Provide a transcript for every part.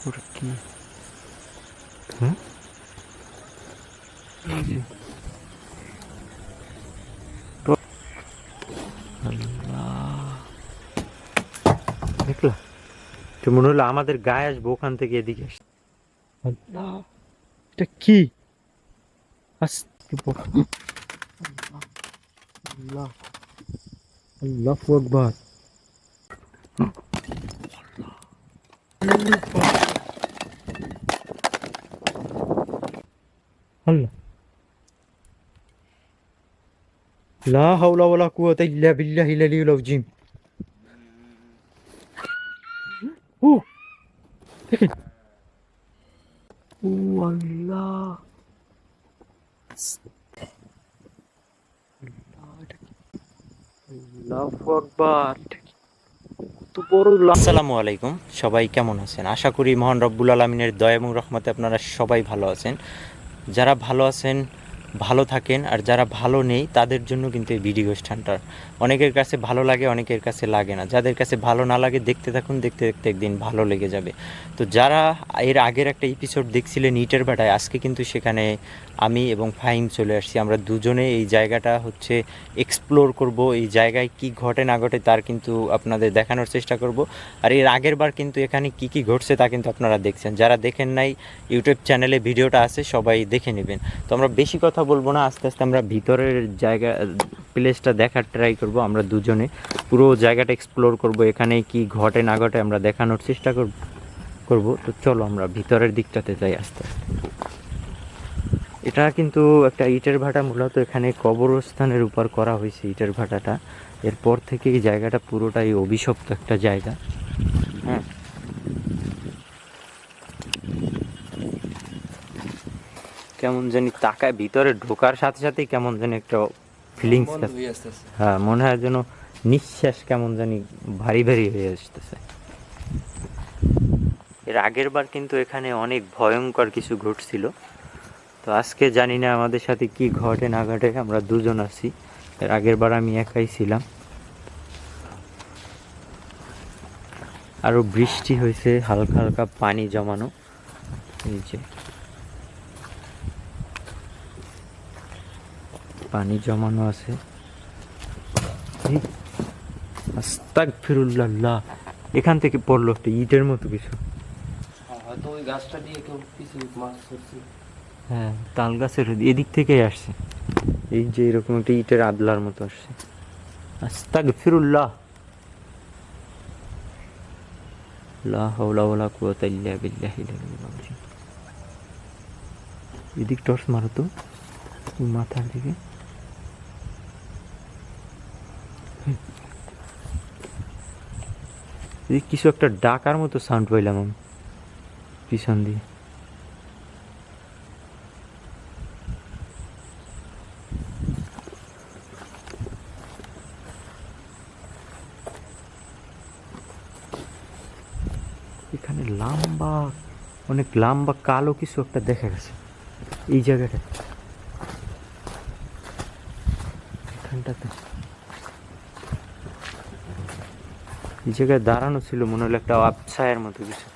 ওটা কি? হ্যাঁ, দেখলা তো মনে হলো আমাদের গায়ে আসবো, ওখান থেকে এদিকে আসছে। আল্লাহ, এটা কি? আস্তে বল। আল্লাহ, আল্লাহু আকবার। আল্লাহ, লা হাওলা ওয়ালা কুওয়াতা ইল্লা বিল্লাহিল আলিয়্যিল আযীম। ও দেখেন, ও আল্লাহ, আল্লাহু আকবার। আসসালামু আলাইকুম, সবাই কেমন আছেন? আশা করি মহান রব্বুল আলমিনের দয়া এবং রহমতে আপনারা সবাই ভালো আছেন। যারা ভালো আছেন ভালো থাকেন, আর যারা ভালো নেই তাদের জন্য কিন্তু এই ভিডিও অনুষ্ঠানটা অনেকের কাছে ভালো লাগে, অনেকের কাছে লাগে না। যাদের কাছে ভালো না লাগে দেখতে থাকুন, দেখতে দেখতে একদিন ভালো লেগে যাবে। তো যারা এর আগের একটা এপিসোড দেখছিলেন ইটের ভাটায়, আজকে কিন্তু সেখানে আমি এবং ফাহিম চলে আসছি। আমরা দুজনে এই জায়গাটা হচ্ছে এক্সপ্লোর করব, এই জায়গায় কি ঘটে না ঘটে তার কিন্তু আপনাদের দেখানোর চেষ্টা করব। আর এর আগের বার কিন্তু এখানে কি কি ঘটছে তা কিন্তু আপনারা দেখছেন। যারা দেখেন নাই, ইউটিউব চ্যানেলে ভিডিওটা আছে, সবাই দেখে নেবেন। তো আমরা বেশি কথা বলবো না, আস্তে আস্তে আমরা ভিতরের জায়গা প্লেসটা দেখার ট্রাই করব। আমরা দুজনে পুরো জায়গাটা এক্সপ্লোর করব, এখানে কি ঘটে না ঘটে আমরা দেখানোর চেষ্টা করব। তো চলো আমরা ভিতরের দিকটাতে যাই আস্তে আস্তে। এটা কিন্তু একটা ইটের ভাটা, মূলত এখানে কবরস্থানের উপর করা হয়েছে ইটের ভাটাটা। এরপর থেকে এই জায়গাটা পুরোটাই অভিশপ্ত একটা জায়গা। হ্যাঁ, কেমন জানি তাকায়, ভিতরে ঢোকার সাথে সাথেই কেমন জানি একটা ফিলিংস। হ্যাঁ, মনে হয় যেন নিঃশ্বাস কেমন জানি ভারী ভারী হয়ে আসতেছে। এর আগের বার কিন্তু এখানে অনেক ভয়ঙ্কর কিছু ঘটছিল। তো আজকে জানি না আমাদের সাথে কি ঘটে না ঘটে, আমরা দুজন আছি। এর আগের বার আমি একাই ছিলাম। আরো বৃষ্টি হয়েছে, হালকা হালকা পানি জমানো। এই যে পানি জমানো আছে। আস্তাগফিরুল্লাহ, এখান থেকে পড়লো একটা ইটের মতো কিছু। হয়তো ওই গাছটা দিয়ে কেউ কিছু মাছ ধরছে। হ্যাঁ, তাল গাছের এদিক থেকেই আসছে। এই যে এরকম একটা ইটের আদলার মতো আসছে। আস্তাগফিরুল্লাহ, লা হাওলা ওয়ালা কুওয়াতা ইল্লা বিল্লাহিল আলিয়্যিল আযীম। এদিক টর্চ মারো তো, মাথার দিকে। এদিক কিছু একটা ডাকার মতো সাউন্ড পাইলাম আমি পিছন দিয়ে। এখানে লম্বা, অনেক লম্বা কালো কিছু একটা দেখা গেছে এই জায়গাটা, এখানটাতে। এই জায়গায় দাঁড়ানো ছিল, মনে হলো একটা আবছায়ের মতো কিছু।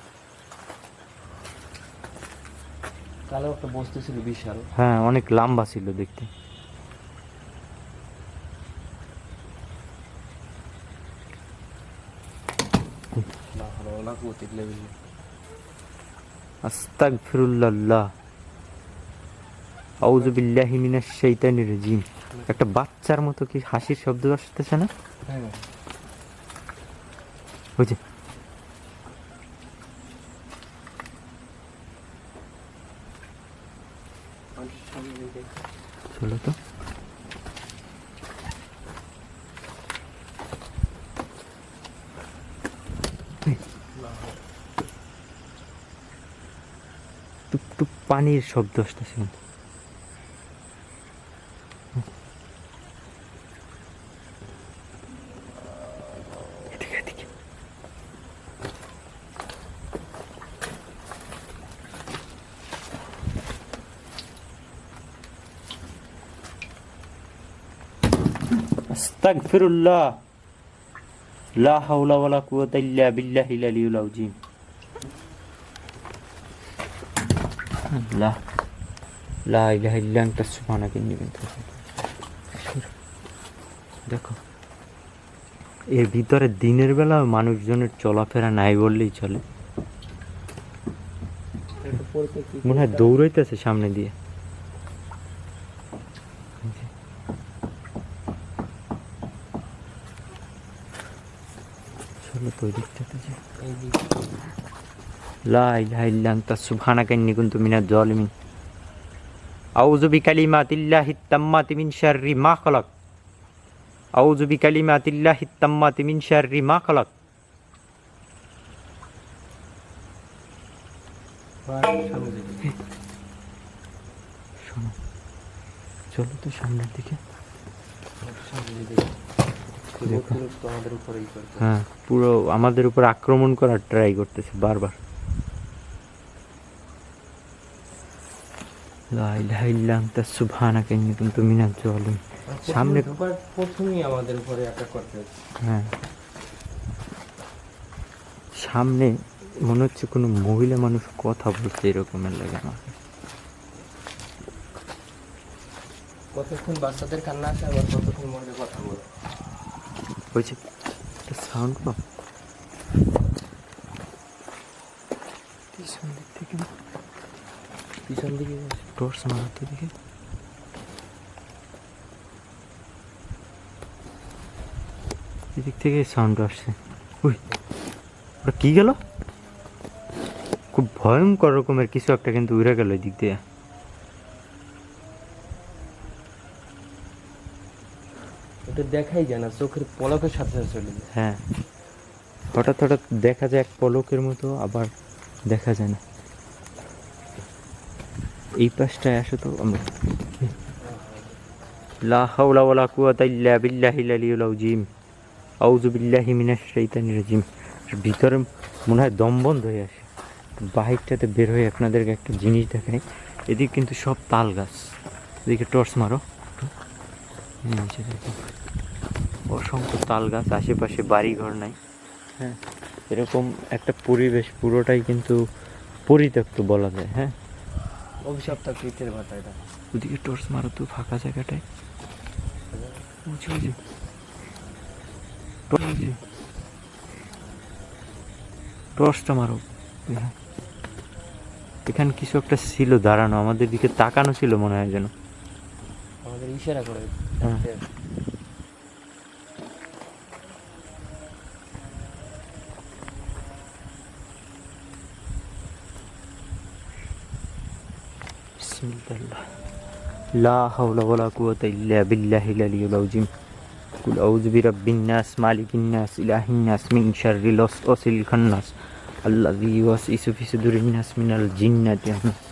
কালো একটা বস্তু ছিল বিশাল। হ্যাঁ, অনেক লম্বা ছিল দেখতে। না হলো না কুতিক লেভেল। আস্তাগফিরুল্লাহ, আউযু বিল্লাহি মিনাশ শাইতানির রাজিম। একটা বাচ্চার মতো কি হাসির শব্দ আসতেছে না? হ্যাঁ, ওই যে চলো তো। টুপ টুপ পানির শব্দ আসতেছে। এদিকে এদিকে। আস্তাগফিরুল্লাহ, লা হাওলা ওয়ালা কুওয়াতা ইল্লা বিল্লাহিল আলিয়্যিল আযীম। লা লা ইলাহা ইল্লা আনতা সুবহানাকা ইন্নী কুনতু দেখো এর ভিতরে দিনের বেলা মানুষজনের চলাফেরা নাই বললেই চলে। মনে হয় দৌড়াইতেছে সামনে দিয়ে। চলো তো ওই দিকটাতে যাই। লা ইলাহা ইল্লা আনতা সুবহানাকা ইন্নী কুনতু মিনাজ জালিমিন। আউযু বিকালিমাতিল্লাহিত তাম্মাতি মিন শাররি মা খালাক। আউযু বিকালিমাতিল্লাহিত তাম্মাতি মিন শাররি মা খালাক। শোনো, চলো তো সামনের দিকে। হ্যাঁ, পুরো আমাদের উপর আক্রমণ করার ট্রাই করতেছে বারবার। লা ইলাহা ইল্লা আনতা সুবহানাকা ইন্নী কুনতু মিনাজ জালিমিন। সামনে প্রথমেই আমাদের উপরে অ্যাটাক করতে হচ্ছে। হ্যাঁ, সামনে মনে হচ্ছে কোনো মহিলা মানুষ কথা বলছে এরকমের লাগে আমাকে। কতক্ষণ বাচ্চাদের কান্না আসে, আবার কতক্ষণ মহিলা কথা বলে। হয়েছে একটা সাউন্ড পাও পিছন দিক থেকে, পিছন দিকে টর্চ মারাতে দিকে। এদিক থেকে সাউন্ড আসছে। উই, ওটা কি গেল? খুব ভয়ঙ্কর রকমের কিছু একটা কিন্তু উড়ে গেল এদিক দিয়ে। ওটা দেখাই যায় না, চোখের পলকের সাথে সাথে চলে যায়। হ্যাঁ, হঠাৎ হঠাৎ দেখা যায় এক পলকের মতো, আবার দেখা যায় না। এই পাশটায় আসো তো আমরা। লা হাওলা ওয়ালা কুওয়াতা ইল্লা বিল্লাহিল আলিয়্যিল আযীম। আউযু বিল্লাহি মিনাশ শাইতানির রাজীম। ভিতরে মনে হয় দম বন্ধ হয়ে আসে। বাহিরটাতে বের হয়ে আপনাদেরকে একটা জিনিস দেখাই। এদিকে কিন্তু সব তাল গাছ। এদিকে টর্চ মারো। নিচে দেখো অসংখ্য তাল গাছ, আশেপাশে বাড়ি ঘর নাই। হ্যাঁ, এরকম একটা পরিবেশ পুরোটাই কিন্তু পরিত্যক্ত বলা যায়। হ্যাঁ, অভিশপ্ত কীটের ভাতা এটা। ওদিকে টর্চ মারো তো ফাঁকা জায়গাটায়। টর্চটা মারো। হ্যাঁ, এখানে কিছু একটা ছিল দাঁড়ানো, আমাদের দিকে তাকানো ছিল মনে হয় যেন। আমাদের ইশারা করে। হ্যাঁ। বিসমিল্লাহ। লা হাওলা ওয়ালা কুওয়াতা ইল্লা বিল্লাহিল আলিয়্যিল আযীম। কুল আউযু বিরাব্বিন নাস মালিকিন নাস ইলাহিন নাস মিন শাররিল ওয়াসওয়াসিল খান্নাস আল্লাযী ইউওয়াসওয়িসু ফি সুদুরিন নাস মিনাল জিন্নাতি ওয়ান নাস।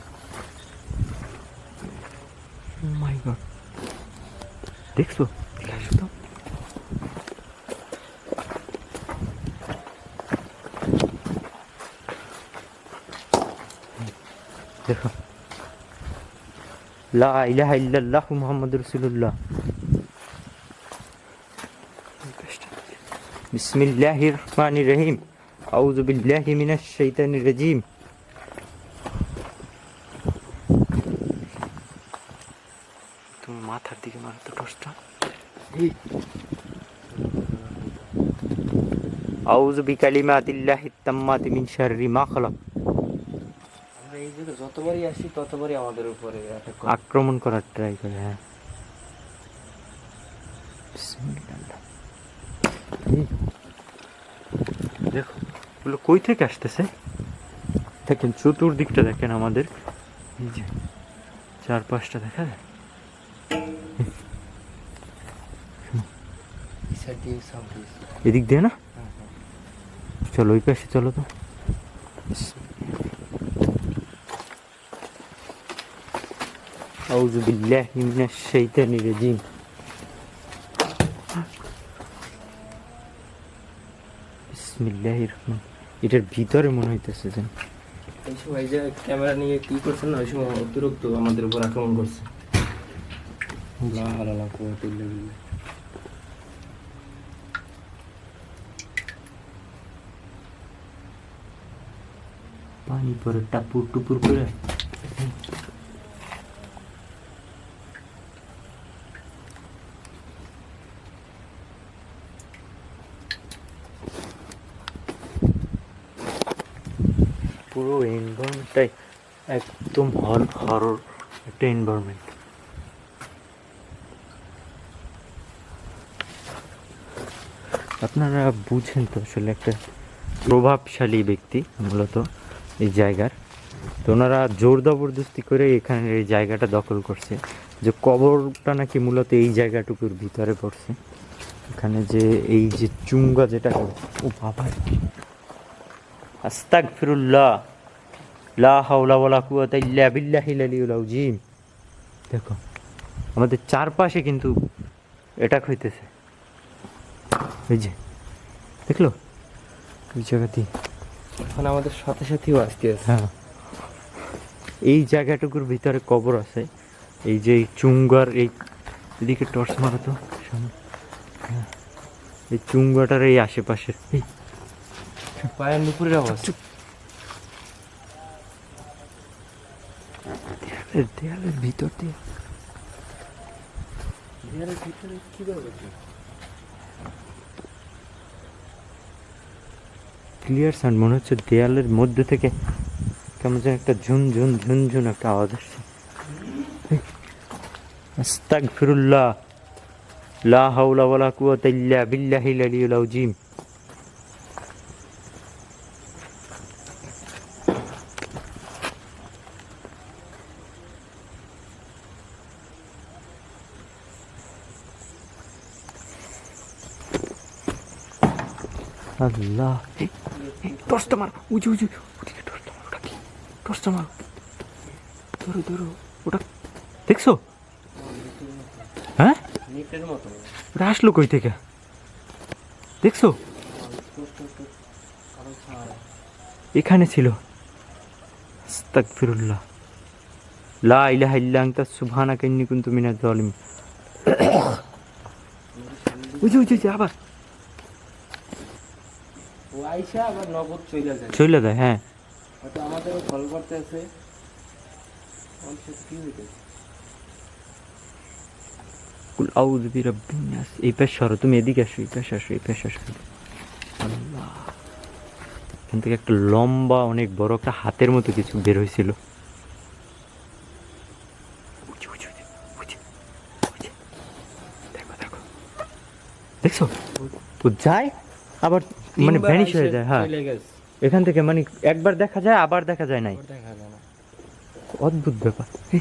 ও মাই গড, দেখছো? দেখছো তো? দেখো, লা ইলাহা ইল্লাল্লাহু মুহাম্মাদুর রাসূলুল্লাহ। বিসমিল্লাহির রহমানির রহিম। আউযু বিল্লাহি মিনাশ শাইতানির রাজীম। তুমি মাথার দিকে মারো তো টর্চটা। আউযু বিকালিমাতিল্লাহিত তাম্মাতি মিন শাররি মা খালাক। আমরা এই জায়গায় যতবারই আসি ততবারই আমাদের উপরে অ্যাটাক করে। আক্রমণ করার ট্রাই করে। হ্যাঁ, বিসমিল্লাহ। দেখো ওগুলো কই থেকে আসতেছে দেখেন, চতুর্দিকটা দেখেন আমাদের, এই যে চারপাশটা দেখা যায়। ইশারা দিয়ে সাউন্ড দিয়েছে। এদিক দিয়ে না, চলো ওই পাশে চলো তো। আউযু বিল্লাহি মিনাশ শাইতানির রাজীম। বিসমিল্লাহির রহমান। এটার ভিতরে মনে হইতেছে যেন এই সময় যে ক্যামেরা নিয়ে কি করছেন না, ওই সময় অতিরিক্ত আমাদের উপর আক্রমণ করছে। লা হাওলা কুওয়াতা ইল্লা বিল্লাহ। পানি পরে টাপুর টুপুর করে পুরো এনভায়রনমেন্টটাই একদম হরর একটা এনভায়রনমেন্ট। আপনারা বুঝেন তো আসলে একটা প্রভাবশালী ব্যক্তি মূলত এই জায়গার, তো ওনারা জোর জবরদস্তি করে এখানে এই জায়গাটা দখল করছে, যে কবরটা নাকি মূলত এই জায়গাটুকুর ভিতরে পড়ছে। এখানে যে এই যে চুঙ্গা যেটা, ও বাবা, আস্তাগফিরুল্লাহ, লা হাওলা ওয়ালা কুওয়াতা ইল্লা বিল্লাহিল আলিয়্যিল আযীম। দেখো আমাদের চারপাশে কিন্তু অ্যাটাক হইতেছে, এই যে দেখলো ওই জায়গাতেই। এখন আমাদের সাথে সাথেও আসতে আছে। হ্যাঁ, এই জায়গাটুকুর ভিতরে কবর আছে। এই যে এই চুঙ্গার এই এদিকে টর্চ মারো তো সামনে। হ্যাঁ, এই চুঙ্গাটার এই আশেপাশের এই পায়ের নুপুরের আওয়াজ। দেয়ালের ভিতর দিয়ে দেয়ালের ভিতরে কিভাবে? ক্লিয়ার সাউন্ড, মনে হচ্ছে দেয়ালের মধ্যে থেকে কেমন যেন একটা ঝুনঝুন ঝুনঝুন একটা আওয়াজ আসছে। আস্তাগফিরুল্লাহ, লা হাওলা ওয়ালা কুওয়াতা ইল্লা বিল্লাহিল আলিয়্যিল আযীম। আল্লাহ, টর্চটা মার, উঁচু উঁচু ওদিকে টর্চটা মার, ওটা কি? টর্চটা মার, ধরো ধরো, ওটা দেখছো? হ্যাঁ, নেটের মতো। ওটা আসলো কই থেকে দেখছো? এখানে ছিল। আস্তাগফিরুল্লাহ, লা ইলাহা ইল্লা আনতা সুবহানাকা ইন্নী কুনতু মিনাজ জালিমিন। উঁচু উঁচু আবার ও আইসা আবার নগদ চলে যায়। চলে যায়। হ্যাঁ, হয়তো আমাদেরও কল করতে আছে। আমাদের সাথে কি হইতেছে? কুল আউযু বিরাব্বিন নাস। এই পাশে সরো, তুমি এদিকে আসো, এই পাশে আসো, এই পাশে আসো। আল্লাহ, এখান থেকে একটা লম্বা অনেক বড় একটা হাতের মতো কিছু বের হয়েছিল। উঁচু, উঁচু, উঁচু, উঁচু। দেখো দেখো, দেখছো ও যায় আবার মানে তিনবার ভ্যানিশ হয়ে আইসা যায়। হ্যাঁ, চলে গেছে। এখান থেকে মানে একবার দেখা যায় আবার দেখা যায় নাই। আবার দেখা যায় না। অদ্ভুত ব্যাপার। এই,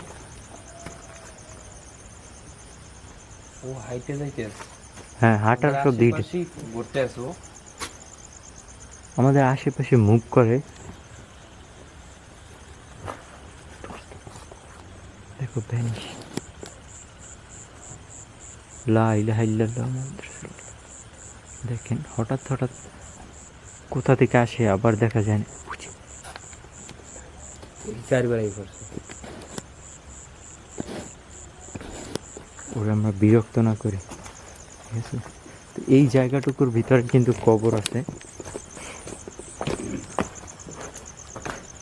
ও হাইটে যাইতে আছে। হ্যাঁ, হাঁটার সব দিকে আশেপাশেই ঘুরতে আছে ও। আমাদের আশেপাশে মুভ করে। দেখো ভ্যানিশ, লা ইলাহা ইল্লাল্লাহ মুহাম্মাদুর রাসূলুল্লাহ। দেখেন হঠাৎ হঠাৎ কোথা থেকে আসে আবার দেখা যায় না। চারবার এই করছে। ওরা আমরা বিরক্ত না করি, ঠিক আছে? তো এই জায়গাটুকুর ভিতরে কিন্তু কবর আছে।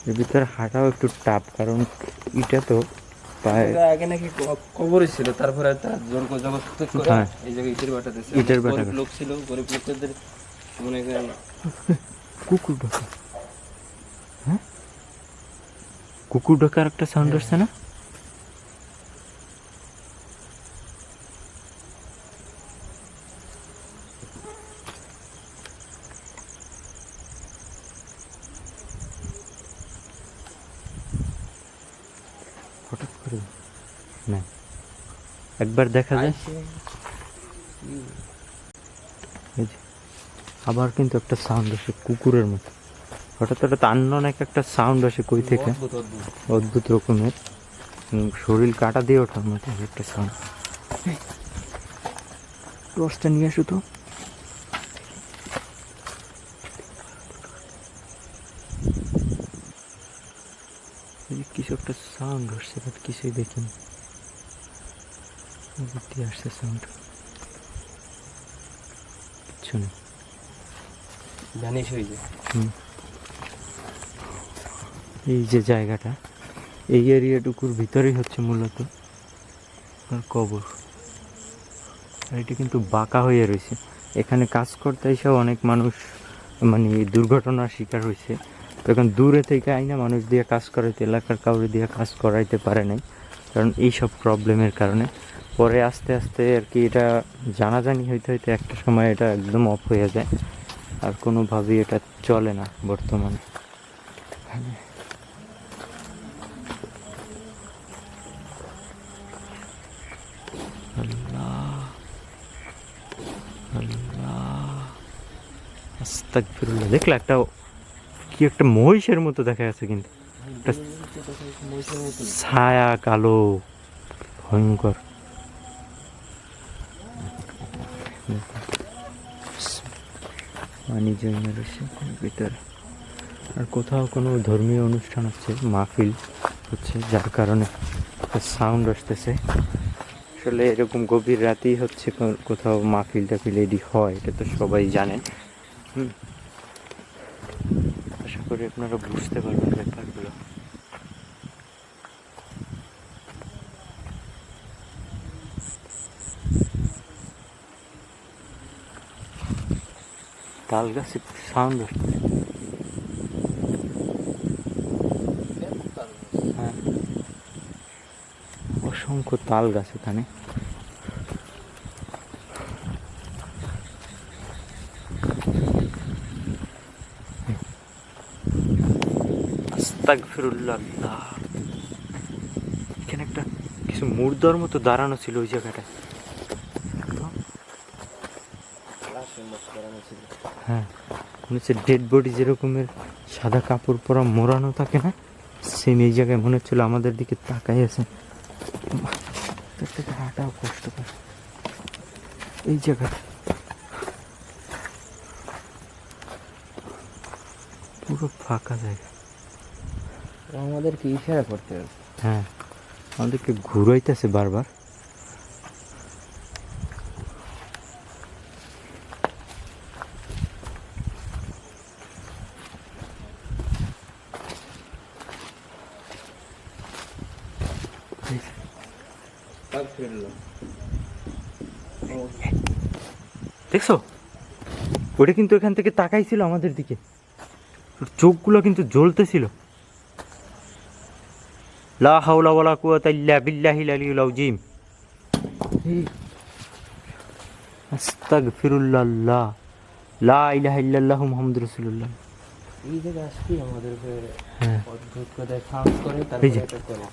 এর ভিতরে হাঁটাও একটু টাফ, কারণ এটা তো পায়ে এটা আগে নাকি কবরে ছিল, তারপরে তার জোর করে জবরদস্তি করে হ্যাঁ। এই জায়গায় ইটের ভাটা দিয়েছে। ইটের ভাটা গরিব লোক ছিল, গরিব লোকদের মনে করেন কুকুর ডাকা। হ্যাঁ, কুকুর ডাকার একটা সাউন্ড আসছে না? হঠাৎ করে না, একবার দেখা যায়। আইসে এই যে, আবার কিন্তু একটা সাউন্ড আসে কুকুরের মতো। হঠাৎ হঠাৎ আননোন একটা সাউন্ড আসে কই থেকে, অদ্ভুত অদ্ভুত। অদ্ভুত রকমের। শরীর কাটা দিয়ে ওঠার মতো একটা সাউন্ড। টর্চটা নিয়ে আসো তো। কিছু একটা সাউন্ড আসছে, বাট কিছুই দেখিনি। দিয়ে আসছে সাউন্ড, কিচ্ছু নেই। ভ্যানিশ হয়ে যায়। এই যে জায়গাটা, এই এরিয়াটুকুর ভিতরেই হচ্ছে মূলত আপনার কবর। আর এটা কিন্তু বাঁকা হয়ে রয়েছে, এখানে কাজ করতে এসেও অনেক মানুষ মানে দুর্ঘটনার শিকার হয়েছে। তখন দূরে থেকে আইনা মানুষ দিয়ে কাজ করাইতে, এলাকার কাউরে দিয়ে কাজ করাইতে পারে নাই, কারণ এইসব প্রবলেমের কারণে। পরে আস্তে আস্তে আর কি এটা জানাজানি হইতে হইতে একটা সময় এটা একদম অফ হয়ে যায়, আর কোনোভাবেই এটা চলে না বর্তমানে। আল্লাহ আল্লাহ আস্তাগফিরুল্লাহ। দেখলে একটা কি একটা মহিষের মতো দেখা যাচ্ছে, কিন্তু একটা ছায়া কালো ভয়ঙ্কর। পানি জমে রয়েছে ভিতরে। আর কোথাও কোনো ধর্মীয় অনুষ্ঠান হচ্ছে, মাহফিল হচ্ছে, যার কারণে সাউন্ড আসতেছে। আসলে এরকম গভীর রাতেই হচ্ছে কোথাও মাহফিল টাফিল এডি হয়, এটা তো সবাই জানেন। আশা করি আপনারা বুঝতে পারবেন ব্যাপারগুলো। তাল গাছে সাউন্ড আসছে। হ্যাঁ, অসংখ্য তাল গাছ এখানে। আস্তাগফিরুল্লাহ। এখানে একটা কিছু মুর্দার মতো দাঁড়ানো ছিল ওই জায়গাটায়। হ্যাঁ, মনে হচ্ছে ডেড বডি যেরকমের সাদা কাপড় পরা মোড়ানো থাকে না, সেম এই জায়গায় মনে হচ্ছিল আমাদের দিকে তাকাই আছে। তার থেকে হাঁটাও কষ্টকর এই জায়গাটা, পুরো ফাঁকা জায়গা। আমাদেরকে ইশারা করতে হবে। হ্যাঁ, আমাদেরকে ঘুরাইতেছে বারবার। দেখছো, ওটা কিন্তু এখান থেকে তাকাইছিল আমাদের দিকে, চোখগুলো কিন্তু জ্বলতেছিল। লা হাওলা ওয়ালা কুওয়াতা ইল্লা বিল্লাহিল আলিয়্যিল আযীম। আস্তাগফিরুল্লাহ, লা ইলাহা ইল্লাল্লাহু মুহাম্মাদুর রাসূলুল্লাহ। এই জায়গায় আসছি আমাদের হ্যাঁ, অদ্ভুত করে সাউন্ড করে, তারপরে এটা করে।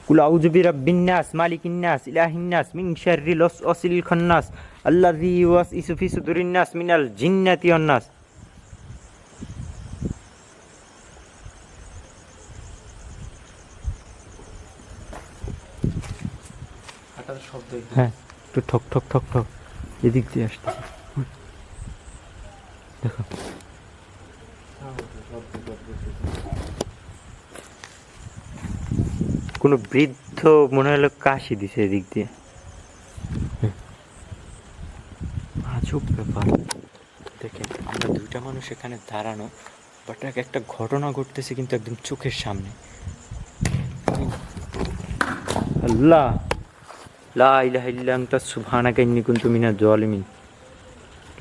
কুল আউযু বিরাব্বিন নাস মালিকিন নাস ইলাহিন নাস মিন শাররিল ওয়াসওয়াসিল খান্নাস আল্লাযী ইউওয়াসওয়িসু ফি সুদুরিন নাস মিনাল জিন্নাতি ওয়ান নাস। হাঁটার শব্দ। হ্যাঁ, একটু ঠক ঠক ঠক ঠক এদিক দিয়ে আসতেছে, দেখো। কোনো বৃদ্ধ মনে হলো কাশি দিছে এদিক দিয়ে। আজব ব্যাপার। দেখেন, আমরা দুইটা মানুষ এখানে দাঁড়ানো, বাট একটা ঘটনা ঘটতেছে কিন্তু একদম চোখের সামনে। আল্লাহ, লা ইলাহা ইল্লা আনতা সুবহানাকা ইন্নী কুনতু মিনাজ জালিমিন।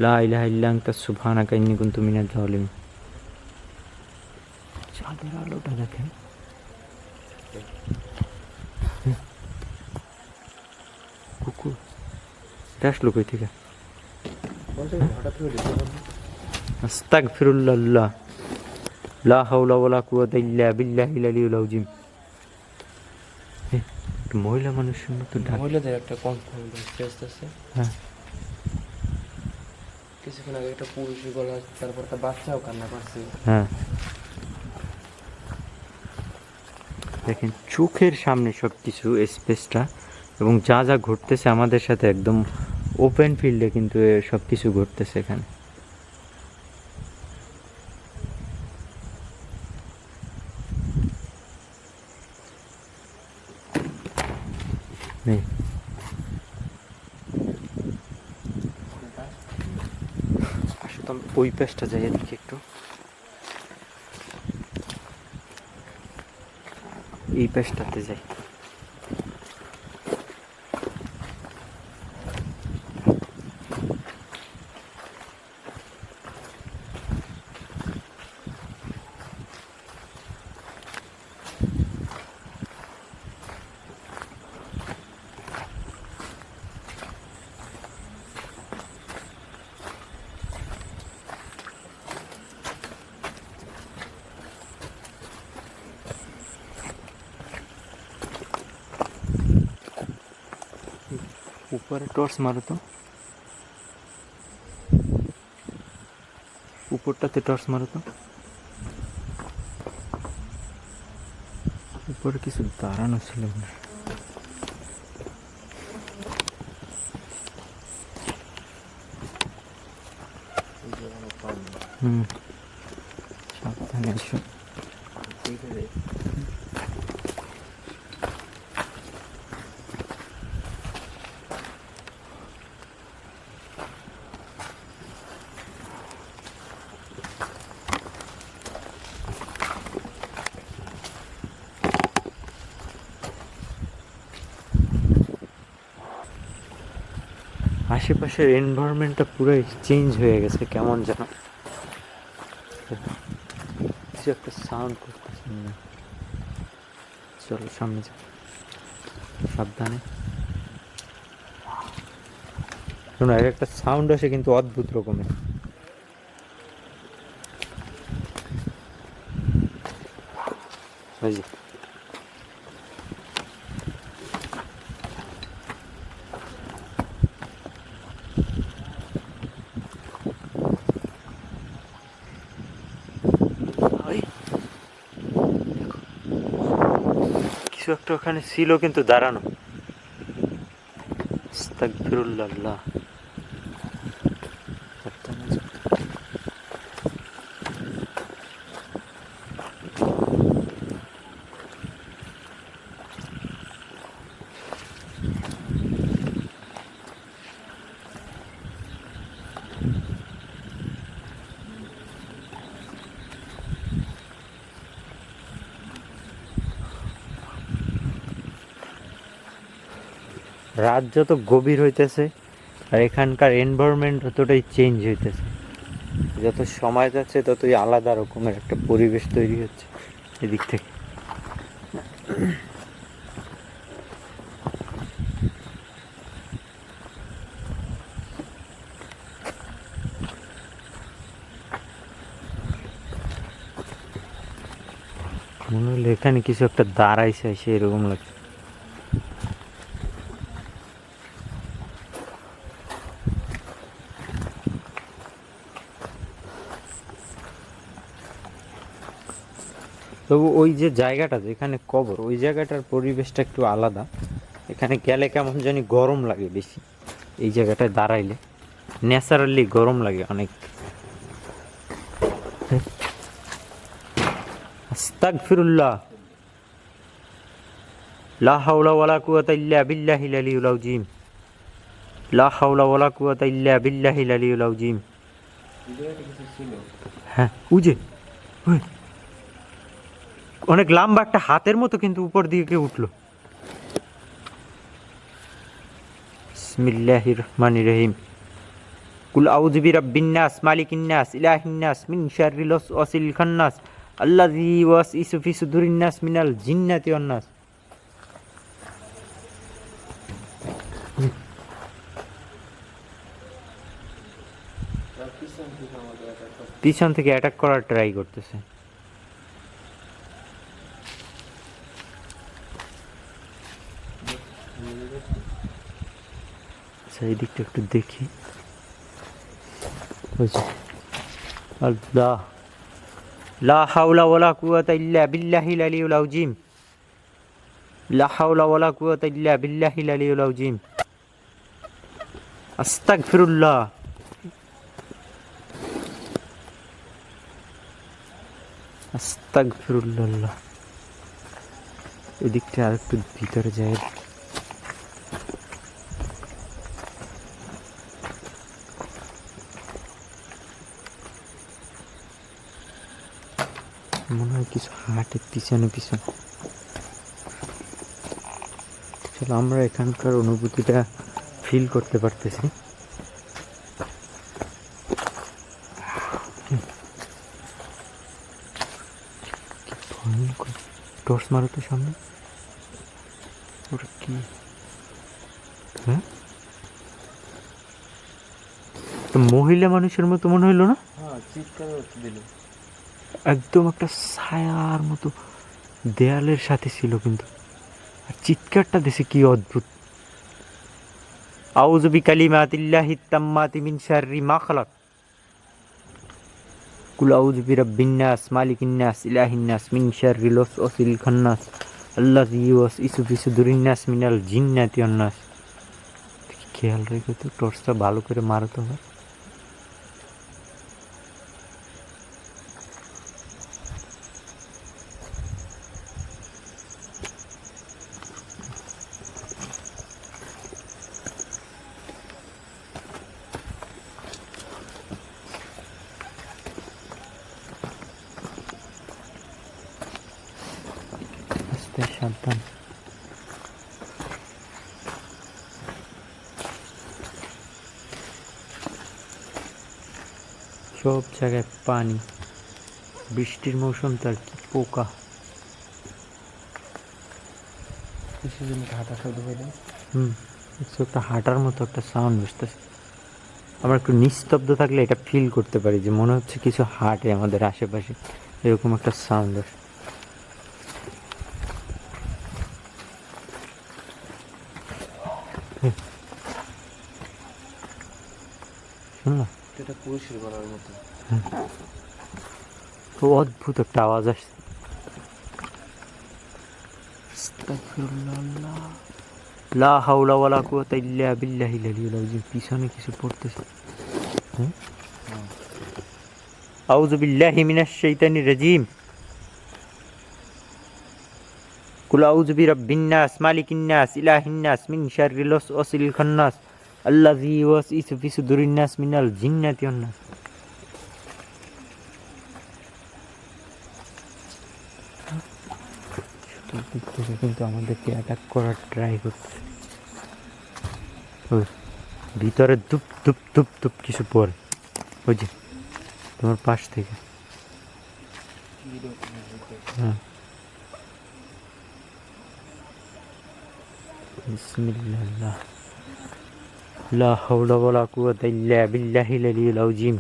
লা ইলাহা ইল্লা আনতা সুবহানাকা ইন্নী কুনতু মিনাজ জালিমিন। চাঁদের আলোটা দেখেন। কুকুর আসলো কই থেকে? আস্তাগফিরুল্লাহ, লা হাওলা ওয়ালা কুওয়াতা ইল্লা বিল্লাহিল আলিয়্যিল আযীম। একটা মহিলা মানুষের মতো ডাক। মহিলাদের একটা কনফার্ম আসতেছে। হ্যাঁ, কিছুক্ষণ আগে একটা পুরুষের গলা, তারপর একটা বাচ্চাও কান্না করছে। হ্যাঁ, দেখেন চোখের সামনে সব কিছু স্পেসটা, এবং যা যা ঘটতেছে আমাদের সাথে একদম ওপেন ফিল্ডে কিন্তু সব কিছু ঘটতেছে এখানে। আসলে তো ওই পেজটা যাই দেখি একটু। এই পাশটাতে যাই। ऊपर टॉर्च मारो तो, ऊपरটাতে টর্চ মারো তো। উপরে কিছু দাঁড়ানো ছিল না। সাবধানে এসো। আশেপাশের এনভায়রনমেন্টটা পুরো চেঞ্জ হয়ে গেছে, কেমন যেন কিছু একটা সাউন্ড করতেছে না। চলো সামনে যাও, সাবধানে। শোনো, এর একটা সাউন্ড আসে কিন্তু অদ্ভুত রকমের। ওই যে কিছু একটা ওখানে ছিল কিন্তু দাঁড়ানো। আস্তাগফিরুল্লাহ। রাত যত গভীর হইতেছে আর এখানকার এনভায়রনমেন্ট ততটাই চেঞ্জ হইতেছে। যত সময় যাচ্ছে ততই আলাদা রকমের একটা পরিবেশ তৈরি হচ্ছে এদিক থেকে। মনে হলো এখানে কিছু একটা দাঁড়াইছে, সেরকম লাগছে। তবু ওই যে জায়গাটা যেখানে কবর, ওই জায়গাটার পরিবেশটা একটু আলাদা। এখানে গেলে কেমন জানি গরম লাগে বেশি, এই জায়গাটায় দাঁড়াইলে ন্যাচারালি গরম লাগে অনেক। আস্তাগফিরুল্লাহ। লা হাওলা ওয়ালা কুওয়াতা ইল্লা বিল্লাহিল আলিয়্যিল আযীম। লা হাওলা ওয়ালা কুওয়াতা ইল্লা বিল্লাহিল আলিয়্যিল আযীম। হ্যাঁ, উজে অনেক লম্বা একটা হাতের মতো কিন্তু উপর দিকে উঠলো। বিসমিল্লাহির রহমানির রহিম। কুল আউযু বিরাব্বিন নাস মালিকিন নাস ইলাহিন নাস মিন শাররিল ওয়াসওয়াসিল খান্নাস আল্লাযী ইউওয়াসওয়িসু ফি সুদুরিন নাস মিনাল জিন্নাতি ওয়ান নাস। পিছন থেকে অ্যাটাক করার ট্রাই করতেছে। আচ্ছা, এই দিকটা একটু দেখি। আল্লাহ, লা হাওলা ওয়ালা কুওয়াতা ইল্লা বিল্লাহিল আলিয়্যিল আযীম। লা হাওলা ওয়ালা কুওয়াতা ইল্লা বিল্লাহিল আলিয়্যিল আযীম। আস্তাগফিরুল্লাহ। আস্তাগফিরুল্লাহ। এদিকটা আর একটু ভিতরে যায়। মনে হয় কিছু হাটের পিছনে পিছনে। আসলে আমরা এখানকার অনুভূতিটা ফিল করতে পারতেছি। টর্চ মারো তো সামনে, ওটা কি? হ্যাঁ, তো মহিলা মানুষের মতো মনে হইলো না? হ্যাঁ, চিৎকার দিল। একদম একটা ছায়ার মতো দেয়ালের সাথে ছিল, কিন্তু আর চিৎকারটা দেশে কি অদ্ভুত। আউযু বিকালিমাতিল্লাহি তাম্মাতি মিন শাররি মা খালাক, কুল আউযু বিরাব্বিন নাস, মালিকিন নাস, ইলাহিন নাস, মিন শাররিল ওয়াসওয়াসিল খান্নাস, আল্লাযী ইউওয়াসউিসু ফি সুদুরিন নাস মিনাল জিন্নাতি ওয়ান নাস। খেয়াল রেখো তো, টর্চটা ভালো করে মারতে হবে। আস্তে সাবধান। সব জায়গায় পানি, বৃষ্টির মৌসুম, তার কি পোকা। কিসের জন্য হাঁটা শব্দ পেলাম? কিছু একটা হাঁটার মতো একটা সাউন্ড বুঝতেছে। আমরা একটু নিস্তব্ধ থাকলে এটা ফিল করতে পারি যে মনে হচ্ছে কিছু হাঁটে আমাদের আশেপাশে, এরকম একটা সাউন্ড আসে। শুনলাম এটা পুরুষের গলার মতো। খুব অদ্ভুত একটা আওয়াজ আসছে। লা হাওলা ওয়ালা কুওয়াতা ইল্লা বিল্লাহিল আলিয়্যিল আযীম। পিছনে কিছু পড়তেছে। আউযু বিল্লাহি মিনাশ শাইতানির রাজীম, কুল আউযু বিরাব্বিন নাস, মালিকিন নাস, ইলাহিন নাস, মিন শাররিল ওয়াসওয়াসিল খান্নাস, আল্লাযী ইউওয়াসউিসু ফি সুদুরিন নাস মিনাল জিন্নাতি ওয়ান নাস। কিন্তু আমাদেরকে অ্যাটাক করার ট্রাই করছে। ওই ভিতরে ধুপ ধুপ ধুপ ধুপ কিছু পড়ে, ওই যে তোমার পাশ থেকে। হ্যাঁ, বিসমিল্লাহ, লা হাওলা ওয়ালা কুওয়াতা ইল্লা বিল্লাহিল আলিয়্যিল আযীম।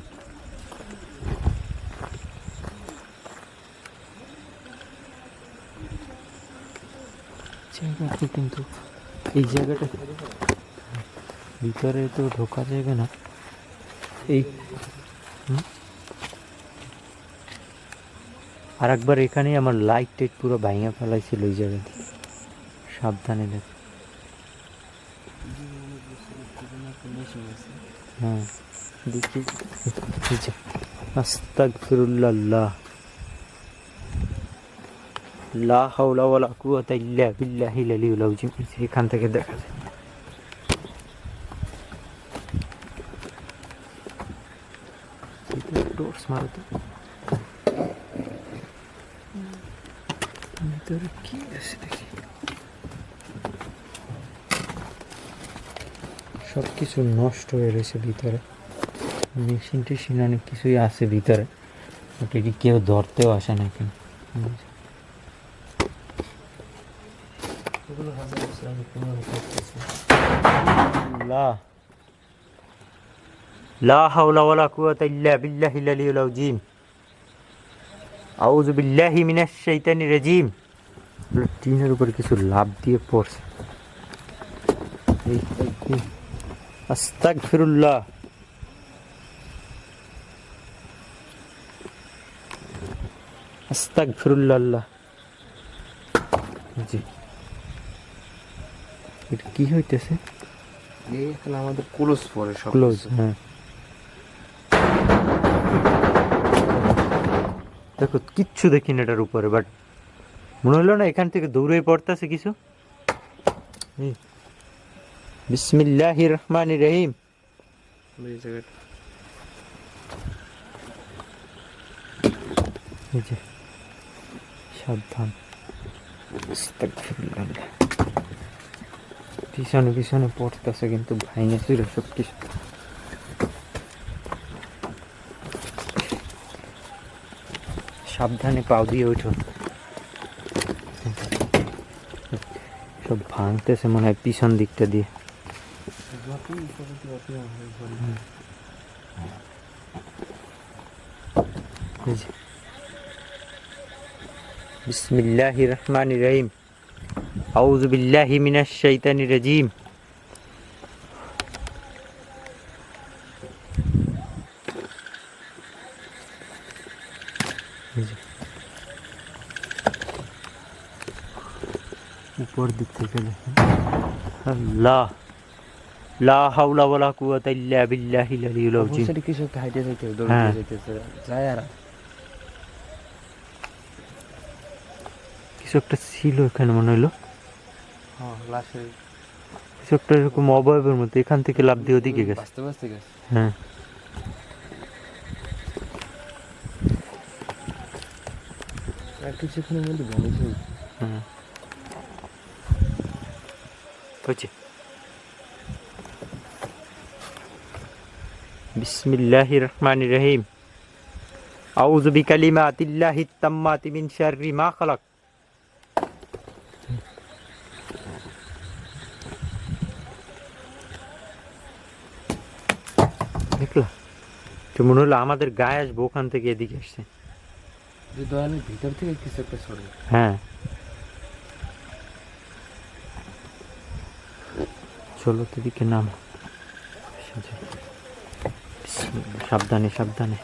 জায়গাটা কিন্তু, এই জায়গাটা ভিতরে তো ঢোকা যাবে না। এই আর একবার এখানেই আমার লাইট টাইট পুরো ভাঙা ফেলাইছিল ওই জায়গাতে। সাবধানে দেখ। হ্যাঁ দেখি, আস্তাগফিরুল্লাহ, লা হাওলা ওয়ালা কুওয়াতা ইল্লা বিল্লাহিল আলিয়্যিল আযীম। এখান থেকে দেখা যায়। টর্চ মারো তো, ভিতরে কি আছে দেখি। সব কিছু নষ্ট হয়ে রয়েছে ভিতরে, মেশিন টেশিন অনেক কিছুই আছে ভিতরে, বাট এটি কেউ ধরতেও আসে না এখানে। লা হাওলা ওয়ালা কুওয়াতা ইল্লা বিল্লাহিল আলিয়্যিল আযীম, আউযু বিল্লাহি মিনাশ শাইতানির রাজীম। টিনের উপর কিছু লাভ দিয়ে পড়ছে। আস্তাগফিরুল্লাহ, আস্তাগফিরুল্লাহ। জি, এটা কি হইতেছে? এই এখানে আমাদের ক্লোজ পড়ে সব ক্লোজ। কিছু। হ্যাঁ, দেখো কিচ্ছু দেখি না এটার উপরে, বাট মনে হলো না এখান থেকে দৌড়ে পড়তেছে কিছু। বিসমিল্লাহির রহমানির রহিম। এই জায়গাটা এই যে, সাবধান। আস্তাগফিরুল্লাহ। পিছনে পিছনে পড়তেছে কিন্তু ভাঙে চুরে সব কিছু। সাবধানে পাও দিয়ে ওঠো, সব ভাঙতেছে মনে হয় পিছন দিকটা দিয়ে। বিসমিল্লাহির রহমানির রহিম। আউযু বিল্লাহি মিনাশ শাইতানির রাজিম। উপর দিক থেকে দেখেন, আল্লাহ লা হাওলা ওয়ালা কুওয়াতা ইল্লা বিল্লাহিল আলিয়্যিল আযীম। অবশ্যই কিছু একটা হাইটে যাইতে হবে, হ্যাঁ। দৌড়ে যাইতেছে যায় আর কিছু একটা ছিল এখানে মনে হলো, হ্যাঁ লাশের কিছু একটা এরকম অবয়বের মতো এখান থেকে লাফ দিয়ে ওদিকে গেছে। বাঁচতে বাঁচতে গেছে। হ্যাঁ, আর কিছুক্ষণের মধ্যে ভেঙেছে। হুম, হয়েছে। বিসমিল্লাহির রহমানির রহিম। আউযু বিকালিমাতিল্লাহিত তাম্মাতি মিন শাররি মা খালাক। দেখলা, তো মনে হলো আমাদের গায়ে আসবো, ওখান থেকে এদিকে আসছে। যে দয়ালের ভিতর থেকে কিছু একটা ছড়ে। হ্যাঁ, চলো তো দিকে নাম। সাবধানে সাবধানে।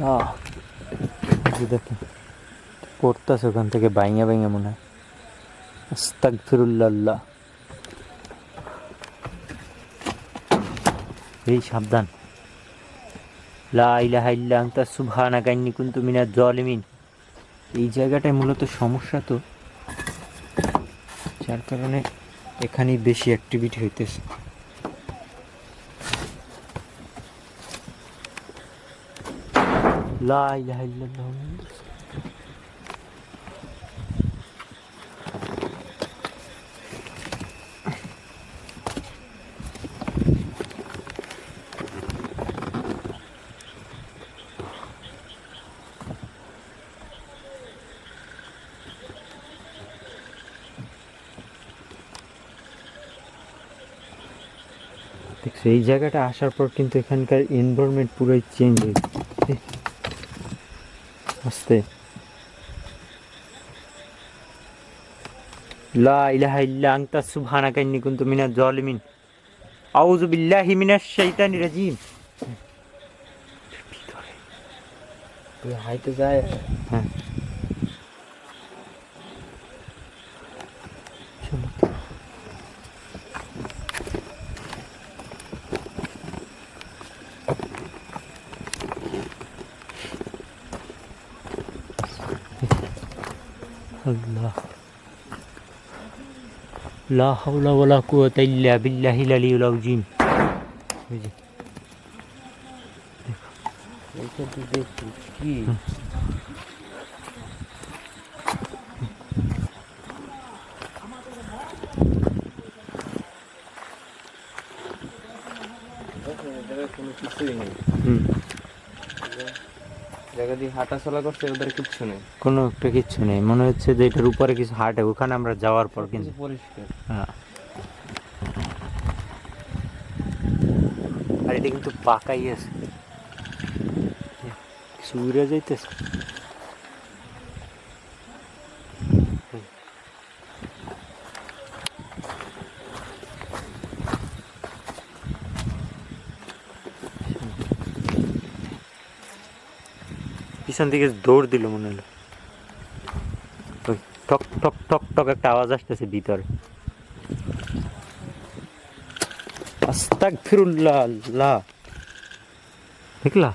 না, দেখেন পড়তেছে ওখান থেকে বাইঙা বাইঙা মনে হয়। আস্তাগফিরুল্লাহ। এই সাবধান। লা ইলাহা ইল্লা আনতা সুবহানাকা ইন্নী কুনতু মিনাজ জালিমিন। এই জায়গাটায় মূলত সমস্যা তো, যার কারণে এখানেই বেশি অ্যাক্টিভিটি হইতেছে। লা ইলাহা ইল্লাল্লাহ। দেখছো, এই জায়গাটা আসার পর কিন্তু এখানকার এনভায়রনমেন্ট পুরোই চেঞ্জ হয়েছে। আস্তে। লা ইলাহা ইল্লা আনতা সুবহানাকা ইন্নী কুনতু মিনাজ জালিমিন। আউযু বিল্লাহি মিনাশ শাইতানির রাজিম। ওই হাইটে যায়। হ্যাঁ, চলো তো। আল্লাহ লা হাওলা ওয়ালা কুওয়াতা ইল্লা বিল্লাহিল আলিয়্যিল আযীম। এই যে এইটা তুই দেখছিস কি? কোনো কিছুই নেই। জায়গা দিয়ে হাঁটা চলা করছে, ওদের কিচ্ছু নেই, কোনো একটা কিচ্ছু নেই। মনে হচ্ছে যে এটার উপরে কিছু হাঁটে, ওখানে আমরা যাওয়ার পর কিন্তু পরিষ্কার। হ্যাঁ। আর এটা কিন্তু পাকাই আছে, কিছু উড়ে যাইতেছে। পিছন থেকে দৌড় দিল মনে হলো, ওই টক টক টক টক একটা আওয়াজ আসতেছে ভিতরে। আস্তাগফিরুল্লাহ। আল্লাহ, দেখলা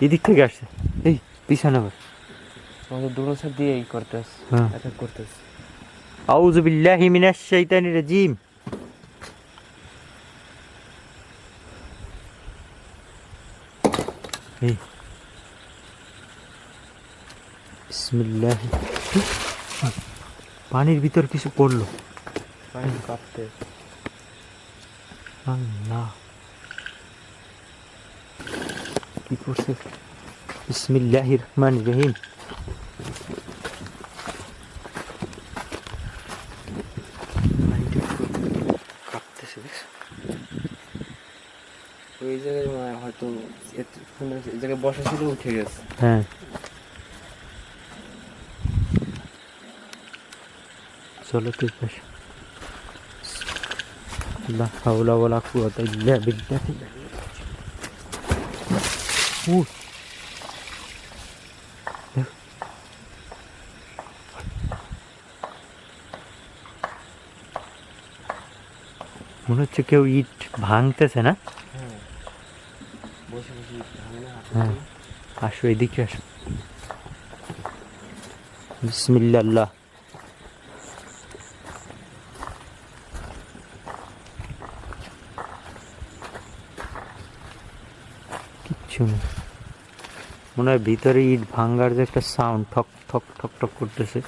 এদিক থেকে আসছে, এই পিছনে আবার। আমাদের দুটো সাইড দিয়ে এই করতেছ, হ্যাঁ। অ্যাটাক করতেছ। আউযু বিল্লাহি মিনাশ শাইতানির রাজিম। এই বিসমিল্লাহ, পানির ভিতর কিছু পড়লো। পানি কাঁপতে। আল্লাহ, কি করছে? বিসমিল্লাহির রহমানির রহিম। কাঁপতেছে, দেখছো? ওই জায়গায় হয়তো এই জায়গায় বসা ছিল, উঠে গেছে। হ্যাঁ, চলো তুই পাশ। লা হাওলা ওয়ালা কুওয়াতা ইল্লা বিল্লাহ। মনে হচ্ছে কেউ ইট ভাঙতেছে না? হ্যাঁ, বসে বসে ভাঙে না। হ্যাঁ, আসো এদিকে আসো। বিসমিল্লাহ। কিচ্ছু না, মনে হয় ভিতরে ইট ভাঙার যে একটা সাউন্ড, ঠক ঠক ঠক ঠক করতেছে।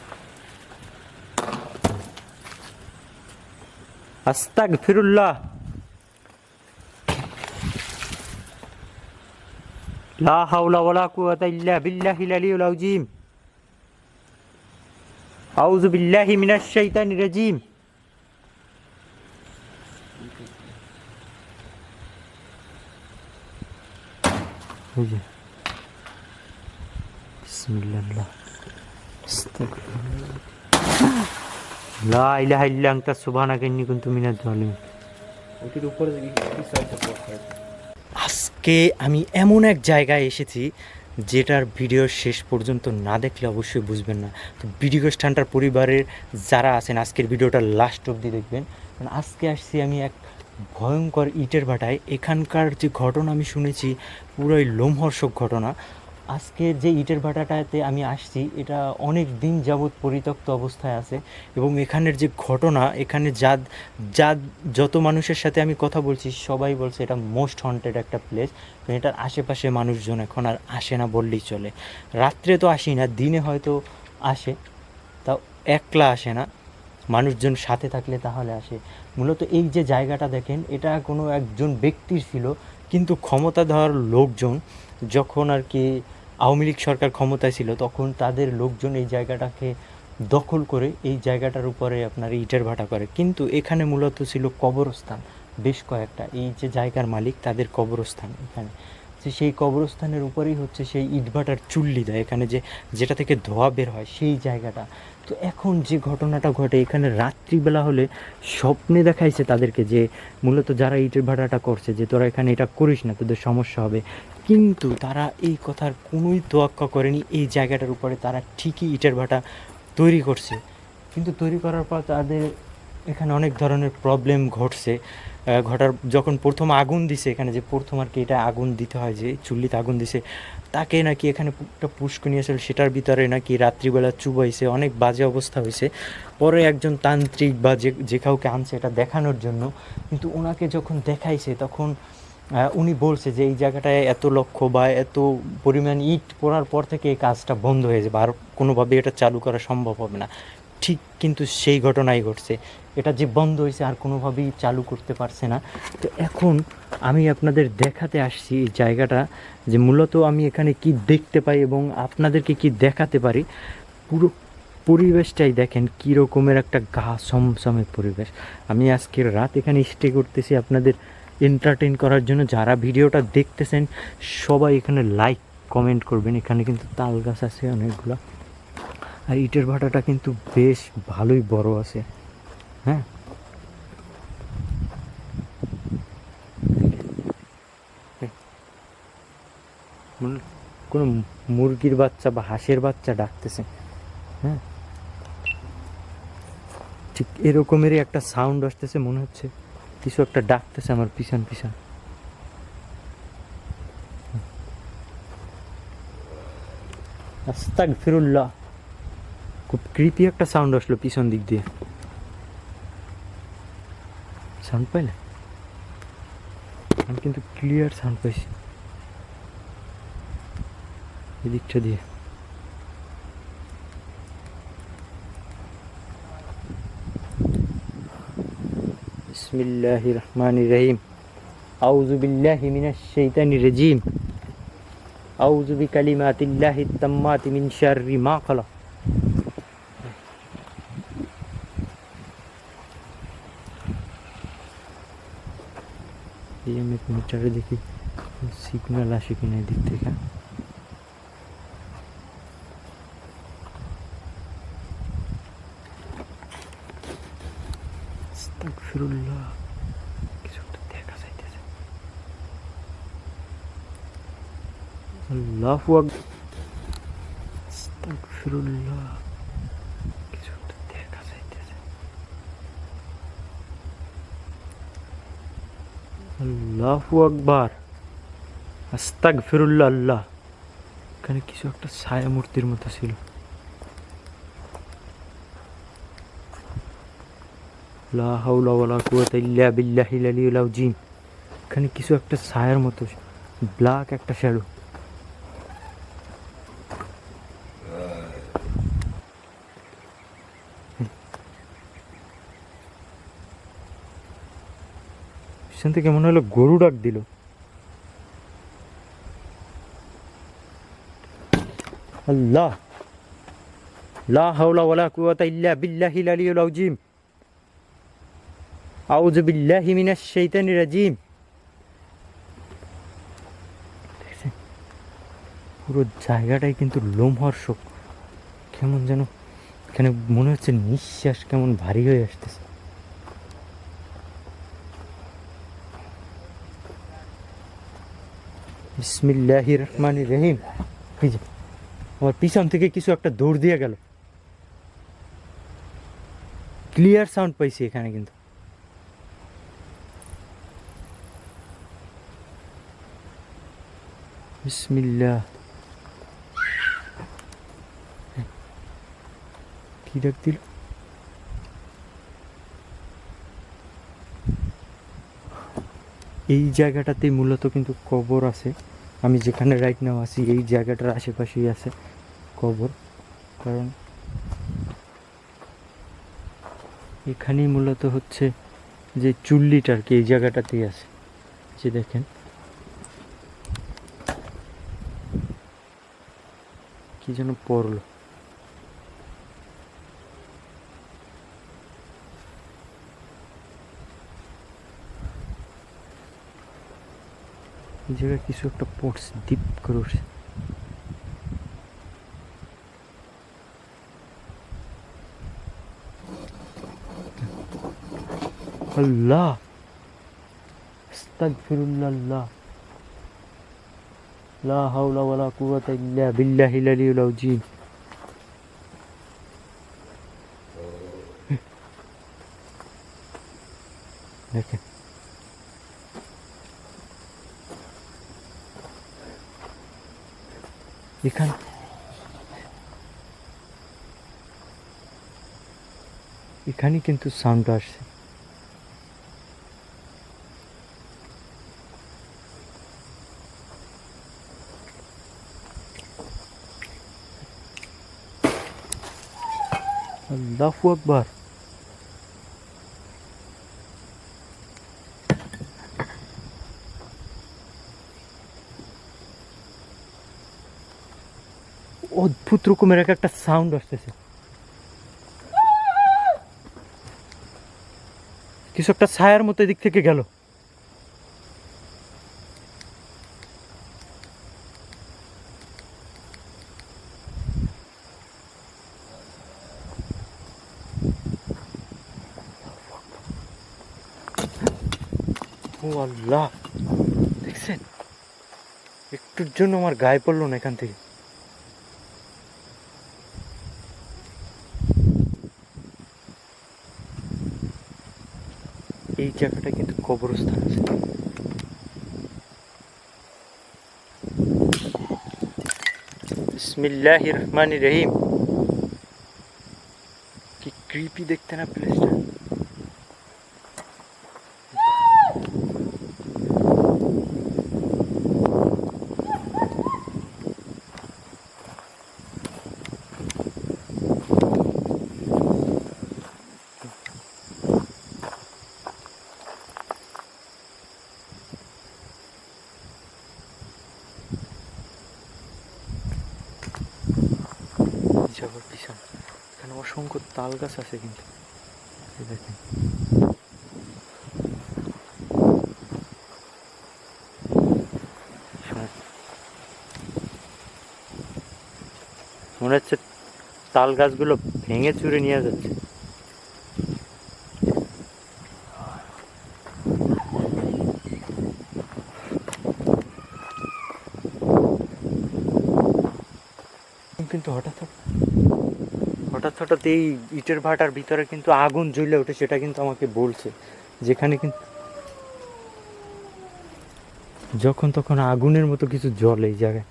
আস্তাগফিরুল্লাহ, লা হাওলা ওয়ালা কুওয়াতা ইল্লা বিল্লাহিল আলিয়্যিল আযীম। আউযু বিল্লাহি মিনাশ শাইতানির রাজীম। ওই যে বিসমিল্লাহ, আস্তাগফিরুল্লাহ, লা ইলাহা ইল্লা আনতা সুবহানাকা ইন্নী কুনতু মিনাজ জালিমিন। ওটির উপরে কিছু একটা পড়ে। আজকে আমি এমন এক জায়গায় এসেছি যেটার ভিডিও শেষ পর্যন্ত না দেখলে অবশ্যই বুঝবেন না। তো ভিডিও স্টান্টার পরিবারের যারা আছেন আজকের ভিডিওটা লাস্ট অবধি দেখবেন, কারণ আজকে আসছি আমি এক ভয়ঙ্কর ইটের ভাটায়। এখানকার যে ঘটনা আমি শুনেছি পুরোই লোমহর্ষক ঘটনা। আজকে যে ইটের ভাটাটাতে আমি আসছি এটা অনেক দিন যাবৎ পরিত্যক্ত অবস্থায় আছে, এবং এখানের যে ঘটনা, এখানে যা যত মানুষের সাথে আমি কথা বলছি সবাই বলছে এটা মোস্ট হন্টেড একটা প্লেস। এটার আশেপাশে মানুষজন এখন আর আসে না বললেই চলে। রাত্রে তো আসি না, দিনে হয়তো আসে, তাও একলা আসে না, মানুষজন সাথে থাকলে তাহলে আসে। মূলত এই যে জায়গাটা দেখেন এটা কোনো একজন ব্যক্তির ছিল, কিন্তু ক্ষমতাধর লোকজন যখন আর কি আওয়ামী লীগ সরকার ক্ষমতায় ছিল তখন তাদের লোকজন এই জায়গাটাকে দখল করে এই জায়গাটার উপরে আপনার ইটের ভাটা করে। কিন্তু এখানে মূলত ছিল কবরস্থান বেশ কয়েকটা। এই যে জায়গার মালিক তাদের কবরস্থান এখানে, যে সেই কবরস্থানের উপরেই হচ্ছে সেই ইটভাটার চুল্লি দেয় এখানে, যেটা থেকে ধোঁয়া বের হয় সেই জায়গাটা। তো এখন যে ঘটনাটা ঘটে এখানে রাত্রিবেলা হলে স্বপ্নে দেখাইছে তাদেরকে যে মূলত যারা ইটের ভাটাটা করছে যে তোরা এখানে এটা করিস না, তোদের সমস্যা হবে। কিন্তু তারা এই কথার কোনোই তোয়াক্কা করেনি। এই জায়গাটার উপরে তারা ঠিকই ইটের ভাটা তৈরি করছে, কিন্তু তৈরি করার পর তাদের এখানে অনেক ধরনের প্রবলেম ঘটছে। যখন প্রথম আগুন দিছে এখানে, যে প্রথম আর কি এটা আগুন দিতে হয়, যে চুল্লিতে আগুন দিছে, তাকে নাকি এখানে একটা পুষ্করিণী আসলে সেটার ভিতরে নাকি রাত্রিবেলা চুবাইছে, অনেক বাজে অবস্থা হয়েছে। পরে একজন তান্ত্রিক বা যে কাউকে আনছে এটা দেখানোর জন্য, কিন্তু ওনাকে যখন দেখাইছে তখন উনি বলছে যে এই জায়গাটায় এত লক্ষ বা এত পরিমাণ ইট পড়ার পর থেকে এই কাজটা বন্ধ হয়ে যাবে, আর কোনোভাবে এটা চালু করা সম্ভব হবে না। ঠিক কিন্তু সেই ঘটনাই ঘটছে, এটা যে বন্ধ হয়েছে আর কোনোভাবেই চালু করতে পারছে না। তো এখন আমি আপনাদের দেখাতে আসছি এই জায়গাটা, যে মূলত আমি এখানে কি দেখতে পাই এবং আপনাদেরকে কি দেখাতে পারি। পুরো পরিবেশটাই দেখেন কী রকমের একটা গা সমসমের পরিবেশ। আমি আজকের রাত এখানে স্টে করতেছি আপনাদের এন্টারটেইন করার জন্য। যারা ভিডিওটা দেখতেছেন সবাই এখানে লাইক কমেন্ট করবেন। এখানে কিন্তু তাল গাছ আছে অনেকগুলো, আর ইটের ভাটাটা কিন্তু বেশ ভালোই বড় আছে। হ্যাঁ, কোনো মুরগির বাচ্চা বা হাঁসের বাচ্চা ডাকতেছে। হ্যাঁ, ঠিক এরকমেরই একটা সাউন্ড আসতেছে, মনে হচ্ছে কিছু একটা ডাকতেছে আমার পিছন পিছন। আস্তাগফিরুল্লাহ, খুব ক্রিপি একটা সাউন্ড আসলো পিছন দিক দিয়ে। সাউন্ড পাইলে আমি কিন্তু ক্লিয়ার সাউন্ড পাইছি। এদিকটা দিয়ে বিসমিল্লাহির রহমানির রহিম আউযু বিল্লাহি মিনাশ শাইতানির রাজিম আউযু বিকালিমাতিল্লাহিত তাম্মাতি মিন শাররি মা খালাক। এই আমি মিটারে দেখি সিগন্যাল আসে কিনা এদিক থেকে। আস্তাগফিরুল্লাহ, কিছু একটা দেখা যাইতেছে। আল্লাহু আকবার। আস্তাগফিরুল্লাহ, কিছু একটা দেখা যাইতেছে। আল্লাহু আকবার। আস্তাগফিরুল্লাহ। আল্লাহ, এখানে কিছু একটা ছায়া মূর্তির মতো ছিল। লা হাওলা ওয়ালা কুওয়াতা ইল্লা বিল্লাহিল আলিয়্যিল আযীম। এখানে কিছু একটা ছায়ার মতো, ব্ল্যাক একটা শ্যাডো। পিছন থেকে মনে হলো গরু ডাক দিল। আল্লাহ, লা হাওলা ওয়ালা কুওয়াতা ইল্লা বিল্লাহিল আলিয়্যিল আযীম আউযু বিল্লাহি মিনাশ শাইতানির রাজিম। পুরো জায়গাটাই কিন্তু লোমহর্ষক, কেমন যেন এখানে মনে হচ্ছে নিঃশ্বাস কেমন ভারী হয়ে আসতেছে। বিসমিল্লাহির রহমানির রহিম। এই যে আমার পিছন থেকে কিছু একটা দৌড় দিয়ে গেল। ক্লিয়ার সাউন্ড পাইছি এখানে কিন্তু। বিসমিল্লাহ। কি ডাক দিল? এই জায়গাটাতে মূলত কিন্তু কবর আছে। আমি যেখানে রাইট নাও আছি এই জায়গাটার আশেপাশেই আছে কবর, কারণ এখানেই মূলত হচ্ছে যে চুল্লিটা আর কি এই জায়গাটাতেই আছে। যে দেখেন কি যেন পড়লো। এই জায়গায় কিছু একটা পড়ছে, ডিপ করে উঠছে। আল্লাহ, আস্তাগফিরুল্লাহ। আল্লাহ, লা হাওলা ওয়ালা কুওয়াতা ইল্লা বিল্লাহিল আলিয়্যিল আযীম। দেখেন এখানে কিন্তু সাউন্ড আসছে। আল্লাহু আকবার। অদ্ভুত রকমের একটা সাউন্ড আসতেছে। কিছু একটা ছায়ার মতো এদিক থেকে গেল। ও আল্লাহ, দেখছেন একটুর জন্য আমার গায়ে পড়লো না এখান থেকে। এই জায়গাটা কিন্তু কবরস্থান আছে। বিসমিল্লাহির রহমানির রহিম। কি ক্রিপি দেখতে না প্লেসটা। অসংখ্য তাল গাছ আছে কিন্তু, এই দেখেন। মনে হচ্ছে তাল গাছগুলো ভেঙে চুরে নিয়ে যাচ্ছে। কিন্তু হঠাৎ হঠাৎ হঠাৎ এই ইটের ভাটার ভিতরে কিন্তু আগুন জ্বলে ওঠে, সেটা কিন্তু আমাকে বলছে, যেখানে কিন্তু যখন তখন আগুনের মতো কিছু জ্বলে এই জায়গায়।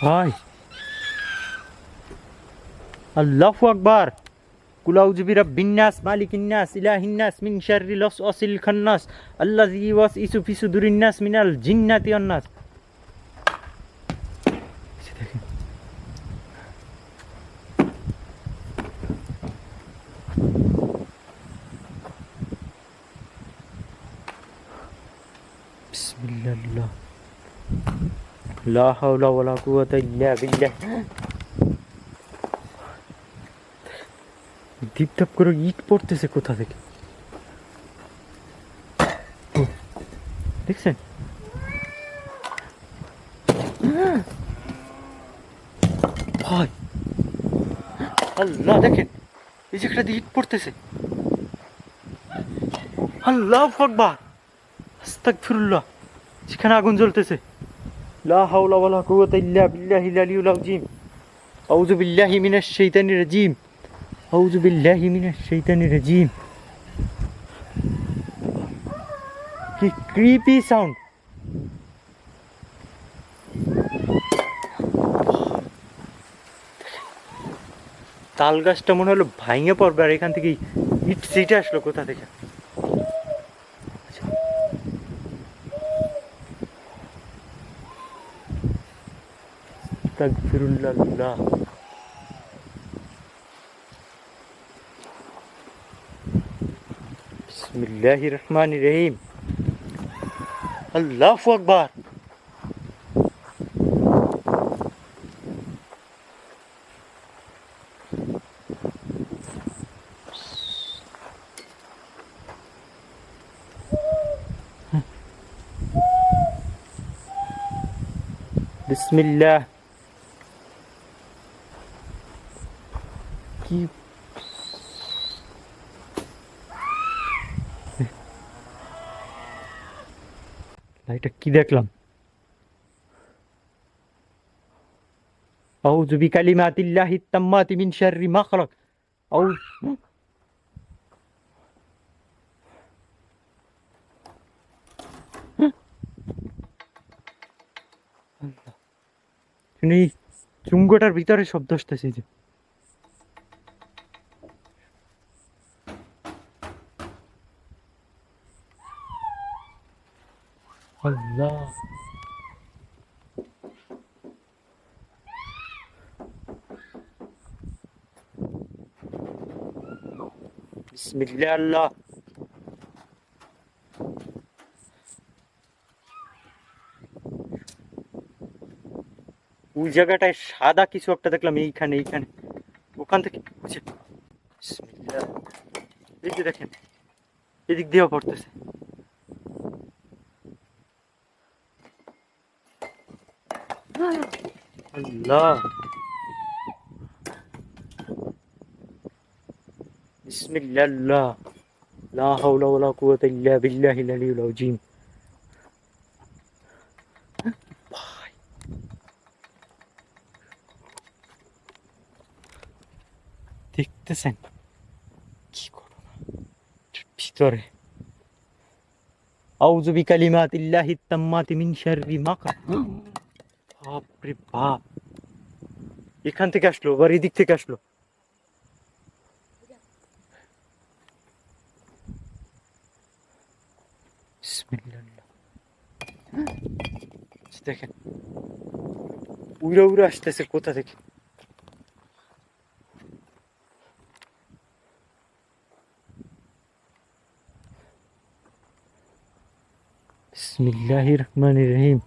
ভাই আল্লাহু আকবার। কুল আউযু বিরাব্বিন নাস মালিকিন নাস ইলাহিন নাস মিন শাররিল ওয়াসওয়াসিল খান্নাস আল্লাযী ইউওয়াসউিসু ফি সুদুরিন নাস মিনাল জিন্নাতি ওয়ান নাস। বিসমিল্লাহ লা হাওলা ওয়ালা কুওয়াতা ইল্লা বিল্লাহ। টিপটাপ করে ইট পড়তেছে কোথা থেকে, দেখছেন? ভাই আল্লাহ, দেখেন এই যে একটা ইট পড়তেছে। আল্লাহু আকবার, আস্তাগফিরুল্লাহ। সেখানে আগুন জ্বলতেছে। লা হাওলা ওয়ালা কুওয়াতা ইল্লা বিল্লাহিল আলিয়্যিল আযীম। আউযু বিল্লাহি মিনাশ শাইতানির রাজীম। আউযু বিল্লাহি মিনাশ শাইতানির রাজীম। কি ক্রিপি সাউন্ড। তাল গাছটা মনে হলো ভাঙে পড়বে, আর এখান থেকে ইট সিটে আসলো কোথা থেকে। আস্তাগফিরুল্লাহ। বিসমিল্লাহির রহমানির রহিম। আল্লাহু আকবার। বিসমিল্লাহ। কি এটা কি দেখলাম? আউযু বিকালিমাতিল্লাহিত তাম্মাতি মিন শাররি মা খালাক। এই চুঙ্গটার ভিতরে শব্দ আসতেছে যে। আল্লাহ, বিসমিল্লাহ। আল্লাহ, ওই জায়গাটায় সাদা কিছু একটা দেখলাম, এইখানে এইখানে ওখান থেকে বিসমিল্লাহ। এই যে দেখেন, এদিক দিয়েও পড়তেছে। আল্লাহ, বিসমিল্লাহ। লা হাওলা ওয়ালা কুওয়াতা ইল্লা বিল্লাহিল আলিয়্যিল আযীম। ভাই দেখতেছেন কি ঘটনা ভিতরে? আউযু বিকালিমাতিল্লাহিত তাম্মাতি মিন শাররি মা খালাক। বাপ রে বাপ, এখান থেকে আসলো, আবার এদিক থেকে আসলো। বিসমিল্লাহ। দেখেন উড়ে উড়ে আসতেছে কোথা থেকে। বিসমিল্লাহির রহমানির রহিম।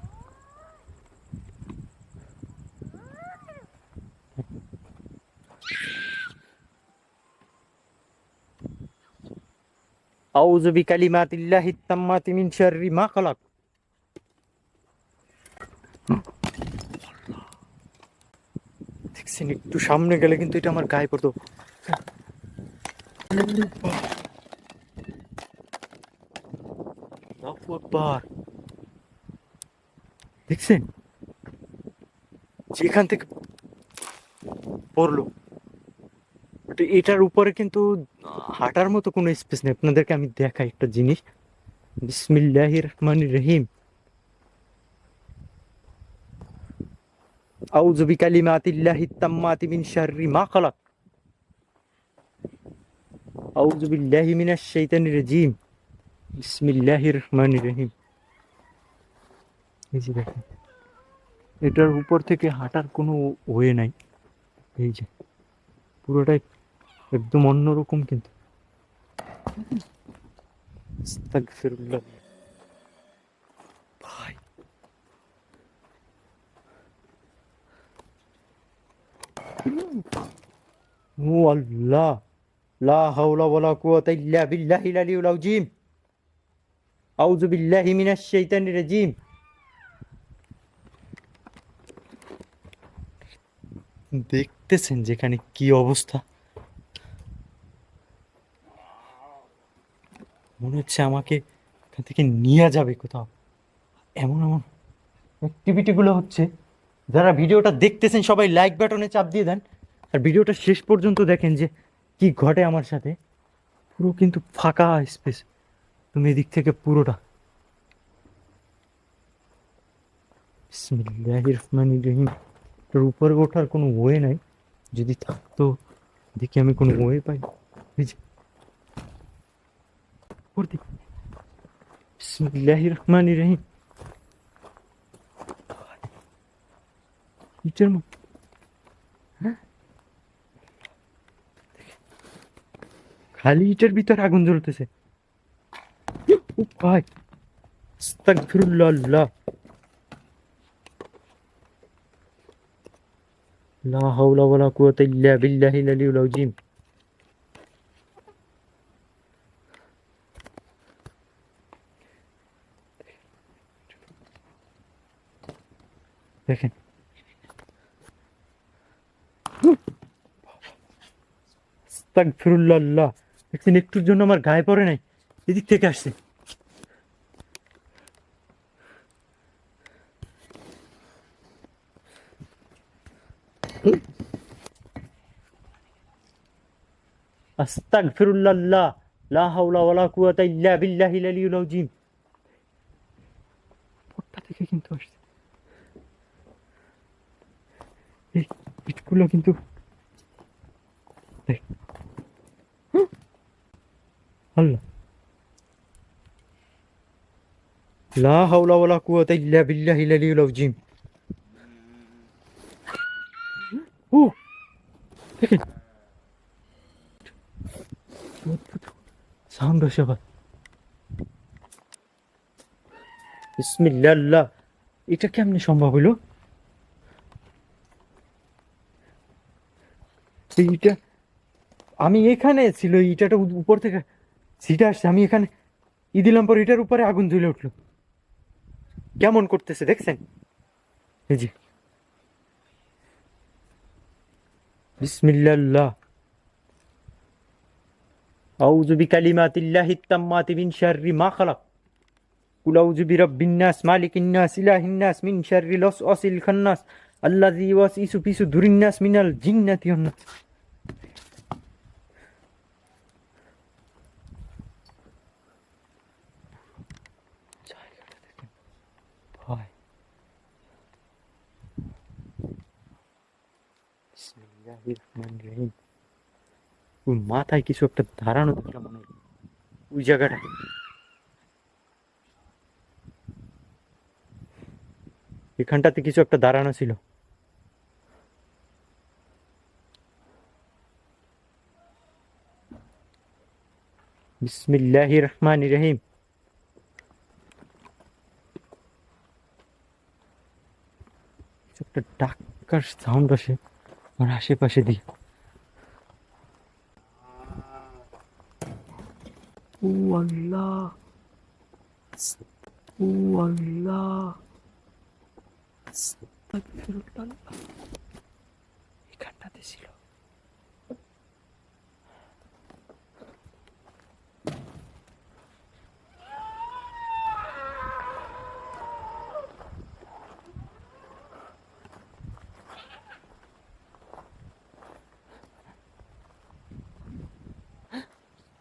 আউযু বিকালিমাতিল্লাহিত তাম্মাতি মিন শাররি মা খালাক। দেখছেন, একটু সামনে গেলে কিন্তু এটা আমার গায়ে পড়তো। আল্লাহু আকবার। দেখছেন যেখান থেকে পড়লো, তো এটার উপরে কিন্তু হাঁটার মতো কোনো স্পেস নেই। আপনাদেরকে আমি দেখাই একটা জিনিস। বিসমিল্লাহির রহমানির রহিম। আউযু বিকালিমাতিল্লাহিত তাম্মাতি মিন শাররি মা খালাক। আউযু বিল্লাহি মিনাশ শাইতানির রাজিম। বিসমিল্লাহির রহমানির রহিম। এই যে দেখেন, এটার উপর থেকে হাঁটার কোনো ওয়ে নাই। এই যে পুরোটাই একদম অন্যরকম কিন্তু। আস্তাগফিরুল্লাহ। ভাই ও আল্লাহ, লা হাওলা ওয়ালা কুওয়াতা ইল্লা বিল্লাহিল আলিয়্যিল আযীম। আউযু বিল্লাহি মিনাশ শাইতানির রাজীম। দেখতেছেন যেখানে কি অবস্থা, মনে হচ্ছে আমাকে এখান থেকে নিয়ে যাবে কোথাও। এমন এমন অ্যাক্টিভিটি গুলো হচ্ছে। যারা ভিডিওটা দেখতেছেন সবাই লাইক বাটনে চাপ দিয়ে দেন, আর ভিডিওটা শেষ পর্যন্ত দেখেন যে কি ঘটে আমার সাথে। পুরো কিন্তু ফাঁকা স্পেস, তুমি এদিক থেকে পুরোটা। বিসমিল্লাহির রহমানির রহিম। তোর উপরে ওঠার কোনো ওয়ে নাই, যদি থাকতো দেখি আমি কোনো ওয়ে পাই। এই যে উপর দিকে। বিসমিল্লাহির রহমানির রহিম। ইটের মধ্যে, হ্যাঁ, খালি ইটের ভিতরে আগুন জ্বলতেছে। ও ভাই, আস্তাগফিরুল্লাহ। আল্লাহ, লা হাওলা ওয়ালা কুওয়াতা ইল্লা বিল্লাহিল আলিয়্যিল আযীম। দেখেন, আস্তাগফিরুল্লাহ। আল্লাহ, দেখছেন একটুর জন্য আমার গায়ে পড়ে নাই, এদিক থেকে আসছে। আস্তাগফিরুল্লাহ। আল্লাহ, লা হাওলা ওয়ালা কুওয়াতা ইল্লা বিল্লাহিল আলিয়্যিল আযীম। পটটা থেকে কিন্তু আসছে। এই ইটগুলো কিন্তু দেখ। আল্লাহ, লা হাওলা ওয়ালা কুওয়াতা ইল্লা বিল্লাহিল আলিয়্যিল আযীম। ও দেখেন, সাউন্ড আসে আবার। বিসমিল্লাহ। আল্লাহ, এটা কেমনে সম্ভব হলো? এইটা আমি এখানে ছিল, ইটাটা উপর থেকে সিটা আসছে, আমি এখানে দিলাম, পর এটার উপরে আগুন জ্বলে উঠলো। কেমন করতেছে দেখছেন? এই যে বিসমিল্লাহ। আল্লাহ, আউযু বিকালিমাতিল্লাহিত তাম্মাতি মিন শাররি মা খালাক। কুল আউযু বিরাব্বিন নাস মালিকিন নাস ইলাহিন নাস মিন শাররিল ওয়াসওয়াসিল খান্নাস আল্লাযী ইউওয়াসওয়িসু ফি সুদুরিন নাস মিনাল জিন্নাতি ওয়ান নাস। ভাই বিসমিল্লাহির রহমানির রহিম। ওই মাথায় কিছু একটা দাঁড়ানো দেখলাম মনে হয়, ওই জায়গাটা। এখানটাতে কিছু একটা দাঁড়ানো ছিল। বিসমিল্লাহির রহমানির রহিম। একটা ডাক্কার সাউন্ড আসে আমার আশেপাশে দিয়ে। ও আল্লাহ, ও আল্লাহ, আস্তাগফিরুল্লাহ। এখানটাতে ছিল।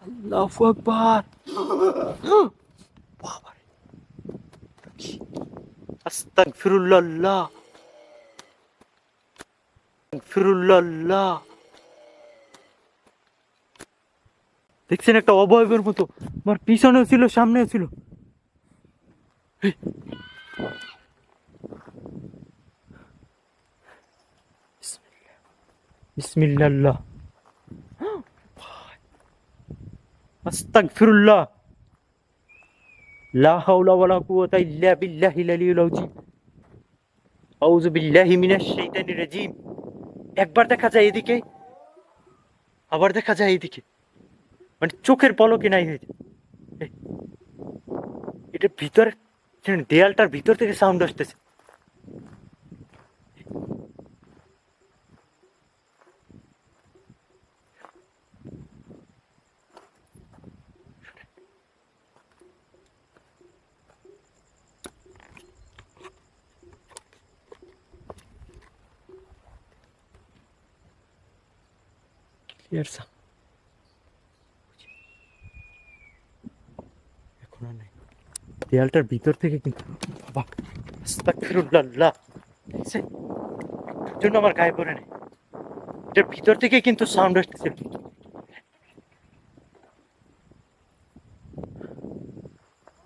আল্লাহু আকবার। বাবারে, আস্তাগফিরুল্লাহ, আস্তাগফিরুল্লাহ। দেখছেন একটা অবয়বের মতো আমার পিছনেও ছিল সামনেও ছিল। বিসমিল্লাহ, আস্তাগফিরুল্লাহ, লা হাওলা ওয়ালা কুওয়াতা ইল্লা বিল্লাহিল আলিয়্যিল আযীম, আউযু বিল্লাহি মিনাশ শাইতানির রাজীম। একবার দেখা যায় এদিকে, আবার দেখা যায় এদিকে, মানে চোখের পলকে নাই হয়েছে। এটা ভিতরে, দেয়ালটার ভিতর থেকে সাউন্ড আসতেছে। ক্লিয়ার সাউন্ড এখন আর নাই। দেয়ালটার ভিতর থেকে কিন্তু, বাবা, আস্তাগফিরুল্লাহ, দেখছেন? একটুর জন্য আমার গায়ে পড়ে নেই। এটার ভিতর থেকে কিন্তু সাউন্ড আসতেছিল।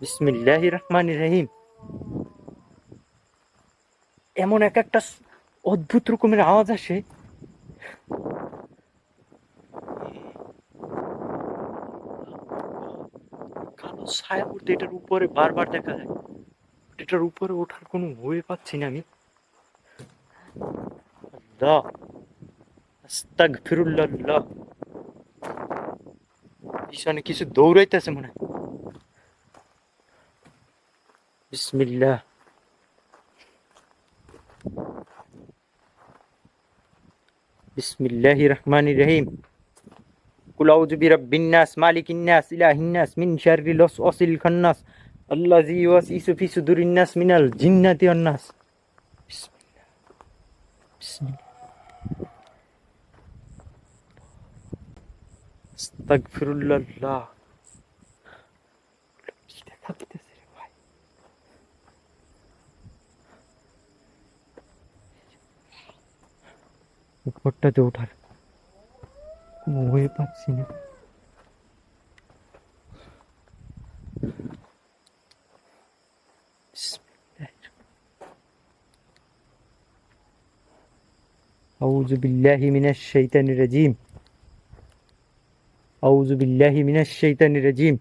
বিসমিল্লাহির রহমানির রহিম। এমন একটা অদ্ভুত রকমের আওয়াজ আসে, কালো ছায়া উঠতে এটার উপরে বারবার দেখা যায়। এটার উপরে ওঠার কোনো ওয়ে পাচ্ছি না আমি। আল্লাহ, আস্তাগফিরুল্লাহ। পিছনে কিছু দৌড়াইতেছে মনে হয়। বিসমিল্লাহ, বিসমিল্লাহির রহমানির রহিম। কুল আউযু বিরাব্বিন নাস, মালিকিন নাস, ইলাহিন নাস, মিন শাররিল ওয়াসওয়াসিল খান্নাস, আল্লাযী ইউওয়াসওয়িসু ফি সুদুরিন নাস মিনাল জিন্নাতি ওয়ান নাস। বিসমিল্লাহ, বিসমিল্লাহ, আস্তাগফিরুল্লাহ। কি দেখা দিতেছে রে ভাই? উপরটাতে ওঠার কোনো ওয়ে পাচ্ছি না। আউযু বিল্লাহি মিনাশ শাইতানির রাজীম, আউযু বিল্লাহি মিনাশ শাইতানির রাজীম।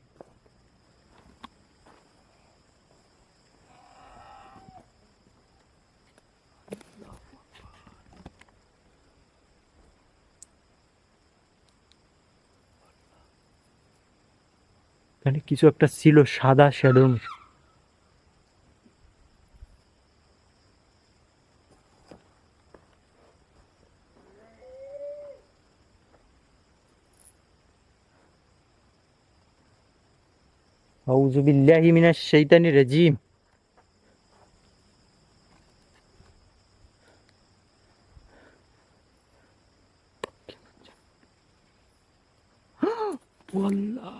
এখানে কিছু একটা ছিল সাদা শ্যাডোর মতো। আউযু বিল্লাহি মিনাশ শাইতানির রাজীম। আল্লাহ,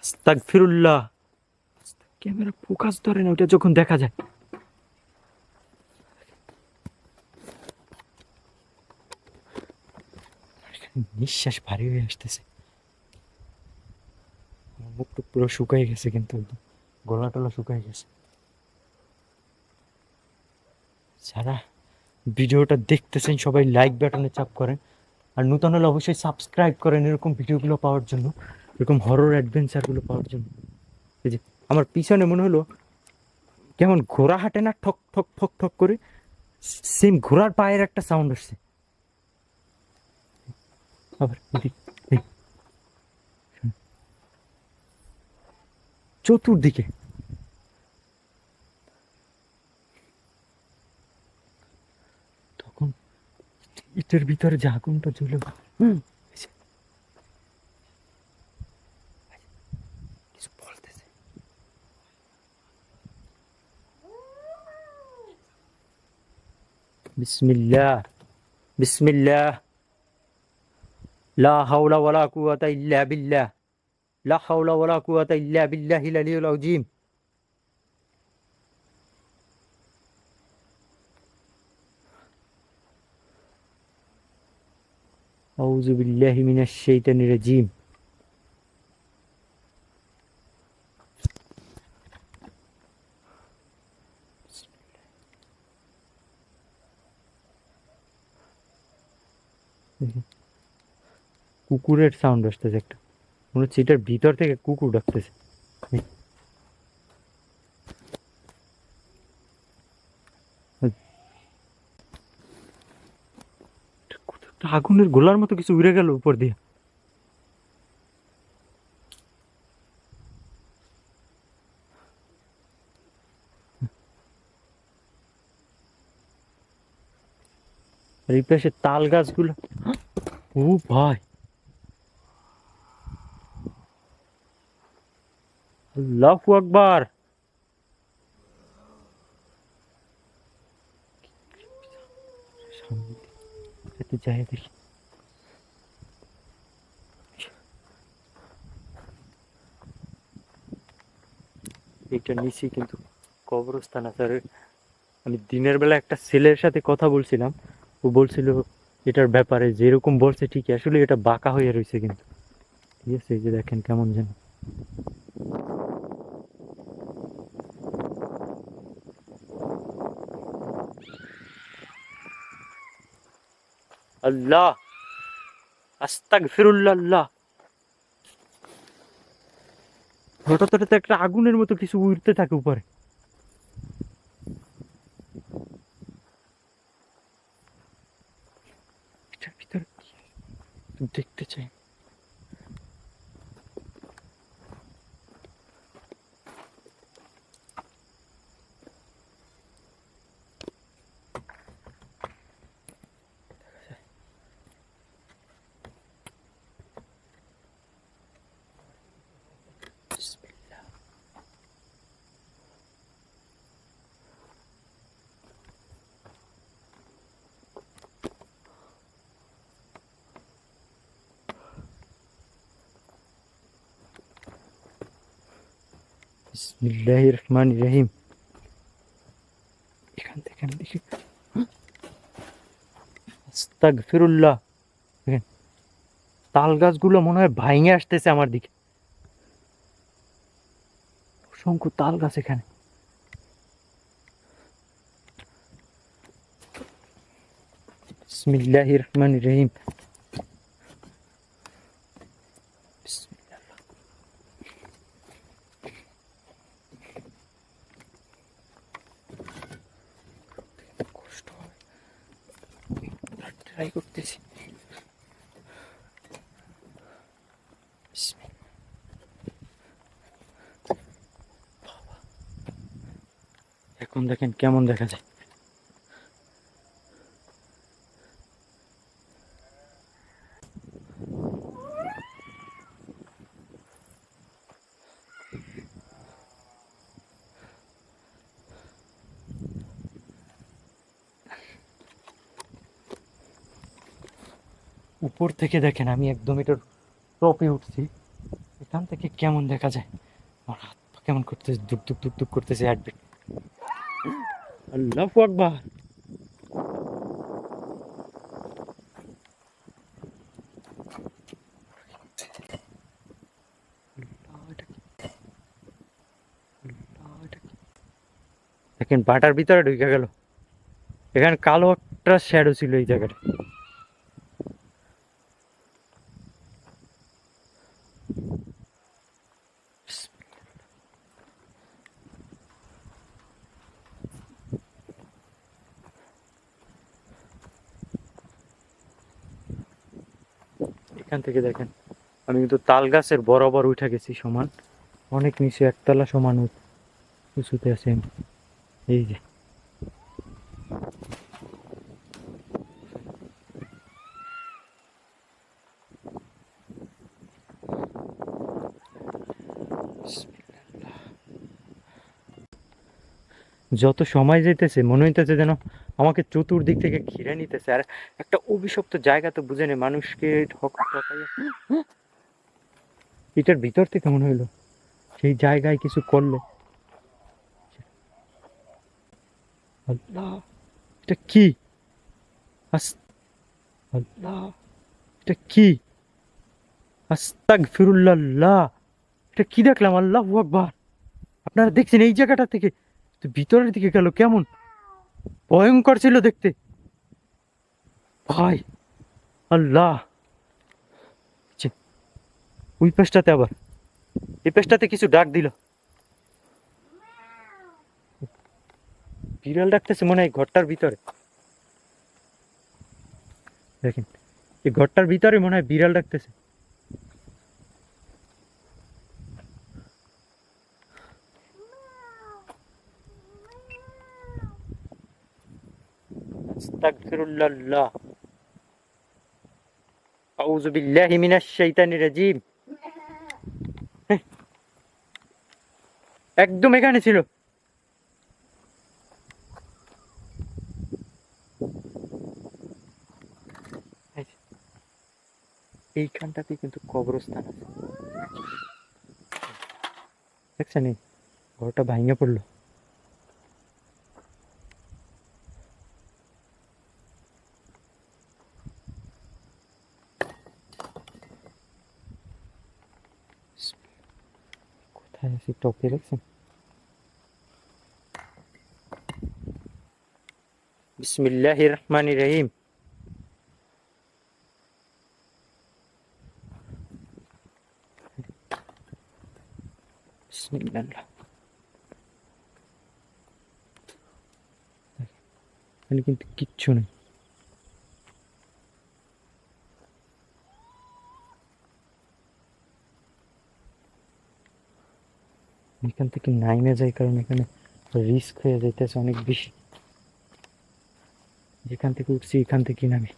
আস্তাগফিরুল্লাহ। ক্যামেরা ফোকাস ধরে না ওটা যখন দেখা যায়। নিঃশ্বাস ভারী হয়ে আসতেছে। মুখ টুক পুরো শুকাই গেছে, কিন্তু গলা টলা শুকাই গেছে। যারা ভিডিওটা দেখতেছেন সবাই লাইক বাটনে চাপ করেন, আর নতুন হলে অবশ্যই সাবস্ক্রাইব করেন এরকম ভিডিওগুলো পাওয়ার জন্য, এরকম হরর অ্যাডভেঞ্চারগুলো পাওয়ার জন্য। এই যে আমার পিছনে মনে হলো কেমন ঘোড়া হাঁটে না, ঠক ঠক ঠক ঠক করে, সেম ঘোড়ার পায়ের একটা সাউন্ড আসছে। আবার এদিক, এই, চতুর্দিকে। তখন ইটের ভিতরে যে আগুনটা জ্বলে, হুম, কিছু বলতেছে। বিসমিল্লাহ, বিসমিল্লাহ, লা হাওলা ওয়ালা কুওয়াতা ইল্লা বিল্লাহ, লা হাওলা ওয়ালা কুওয়াতা ইল্লা বিল্লাহিল আলিয়্যিল আযীম। আউযু বিল্লাহি মিনাশ শাইতানির রাজীম। কুকুরের সাউন্ড আসতেছে একটা, মনে হচ্ছে এটার ভিতর থেকে কুকুর ডাকতেছে। আগুনের গোলার মতো কিছু উড়ে গেল উপর দিয়ে। আর এই পাশে তাল গাছগুলো, ও ভাই, আল্লাহু আকবার। সামনে একটু যাই দেখি। এইটার নিচে কিন্তু কবরস্থান আছে। আর আমি দিনের বেলা একটা ছেলের সাথে কথা বলছিলাম, ও বলছিল এটার ব্যাপারে, যেরকম বলছে ঠিকই, আসলে এটা বাঁকা হয়ে রয়েছে কিন্তু। ঠিক আছে, এই যে দেখেন কেমন যেন। আল্লাহ, আস্তাগফিরুল্লাহ। আল্লাহ, হঠাৎ হঠাৎ একটা আগুনের মতো কিছু উড়তে থাকে উপরে। এটার ভিতরে কি? দেখতে চাই। বিসমিল্লাহ। বিসমিল্লাহির রহমানির রহিম। এখান থেকে আমি দেখি, আস্তাগফিরুল্লাহ। দেখেন, তাল গাছগুলো মনে হয় ভাঙে আসতেছে আমার দিকে। অসংখ্য তাল গাছ এখানে। বিসমিল্লাহির রহমানির রহিম। বিসমিল্লাহ। কষ্ট হয়, ট্রাই করতেছি। বিসমিল্লাহ। এখন দেখেন কেমন দেখা যায়। উপর থেকে দেখেন, আমি একদম এটার টপে উঠছি, এখান থেকে কেমন দেখা যায়। আমার হাত পা কেমন করতেছে, দুক দুক দুক দুক করতেছে, হার্টবিট। আল্লাহু আকবার। দেখেন বাটার ভিতরে ঢুকে গেল। এখানে কালো একটা শ্যাডো ছিল এই জায়গাটা। এখান থেকে দেখেন আমি কিন্তু তাল গাছের বরাবর উঠে গেছি সমান, অনেক নিচে একতলা সমান উঁচুতে আছি আমি। এই যে যত সময় যেতেছে মনে হইতেছে যেন আমাকে চতুর্দিক থেকে ঘিরে নিতেছে, আর একটা অভিশপ্ত জায়গা তো বুঝে নেই মানুষকে এটার ভিতর থেকে মনে হইলো সেই জায়গায় কিছু করলে। আল্লাহ, এটা কি? আল্লাহ, এটা কি? আস্তাগফিরুল্লাহ, এটা কি দেখলাম? আল্লাহু আকবার। আপনারা দেখছেন এই জায়গাটা থেকে তো ভিতরের দিকে গেল, কেমন ভয়ঙ্কর ছিল দেখতে ভাই। আল্লাহ, ওই পাশটাতে আবার এই পাশটাতে কিছু ডাক দিল, বিড়াল ডাকতেছে মনে হয় ঘরটার ভিতরে। দেখেন এই ঘরটার ভিতরে মনে হয় বিড়াল ডাকতেছে। আস্তাগফিরুল্লাহ, আউযু বিল্লাহি মিনাশ শাইতানির রাজিম। একদম এখানে ছিল। এইখানটাতে কিন্তু কবরস্থান আছে, দেখছেন এই ঘরটা ভাঙে পড়লো। কোথায় আছে টপে, দেখছেন? বিসমিল্লাহির রহমানির রহিম। বিসমিল্লাহ। এখানে কিন্তু কিচ্ছু নেই। এখান থেকে নাইমে যায়, কারণ এখানে রিস্ক হয়ে যাইতেছে অনেক বেশি। যেখান থেকে উঠছি এখান থেকে নামে।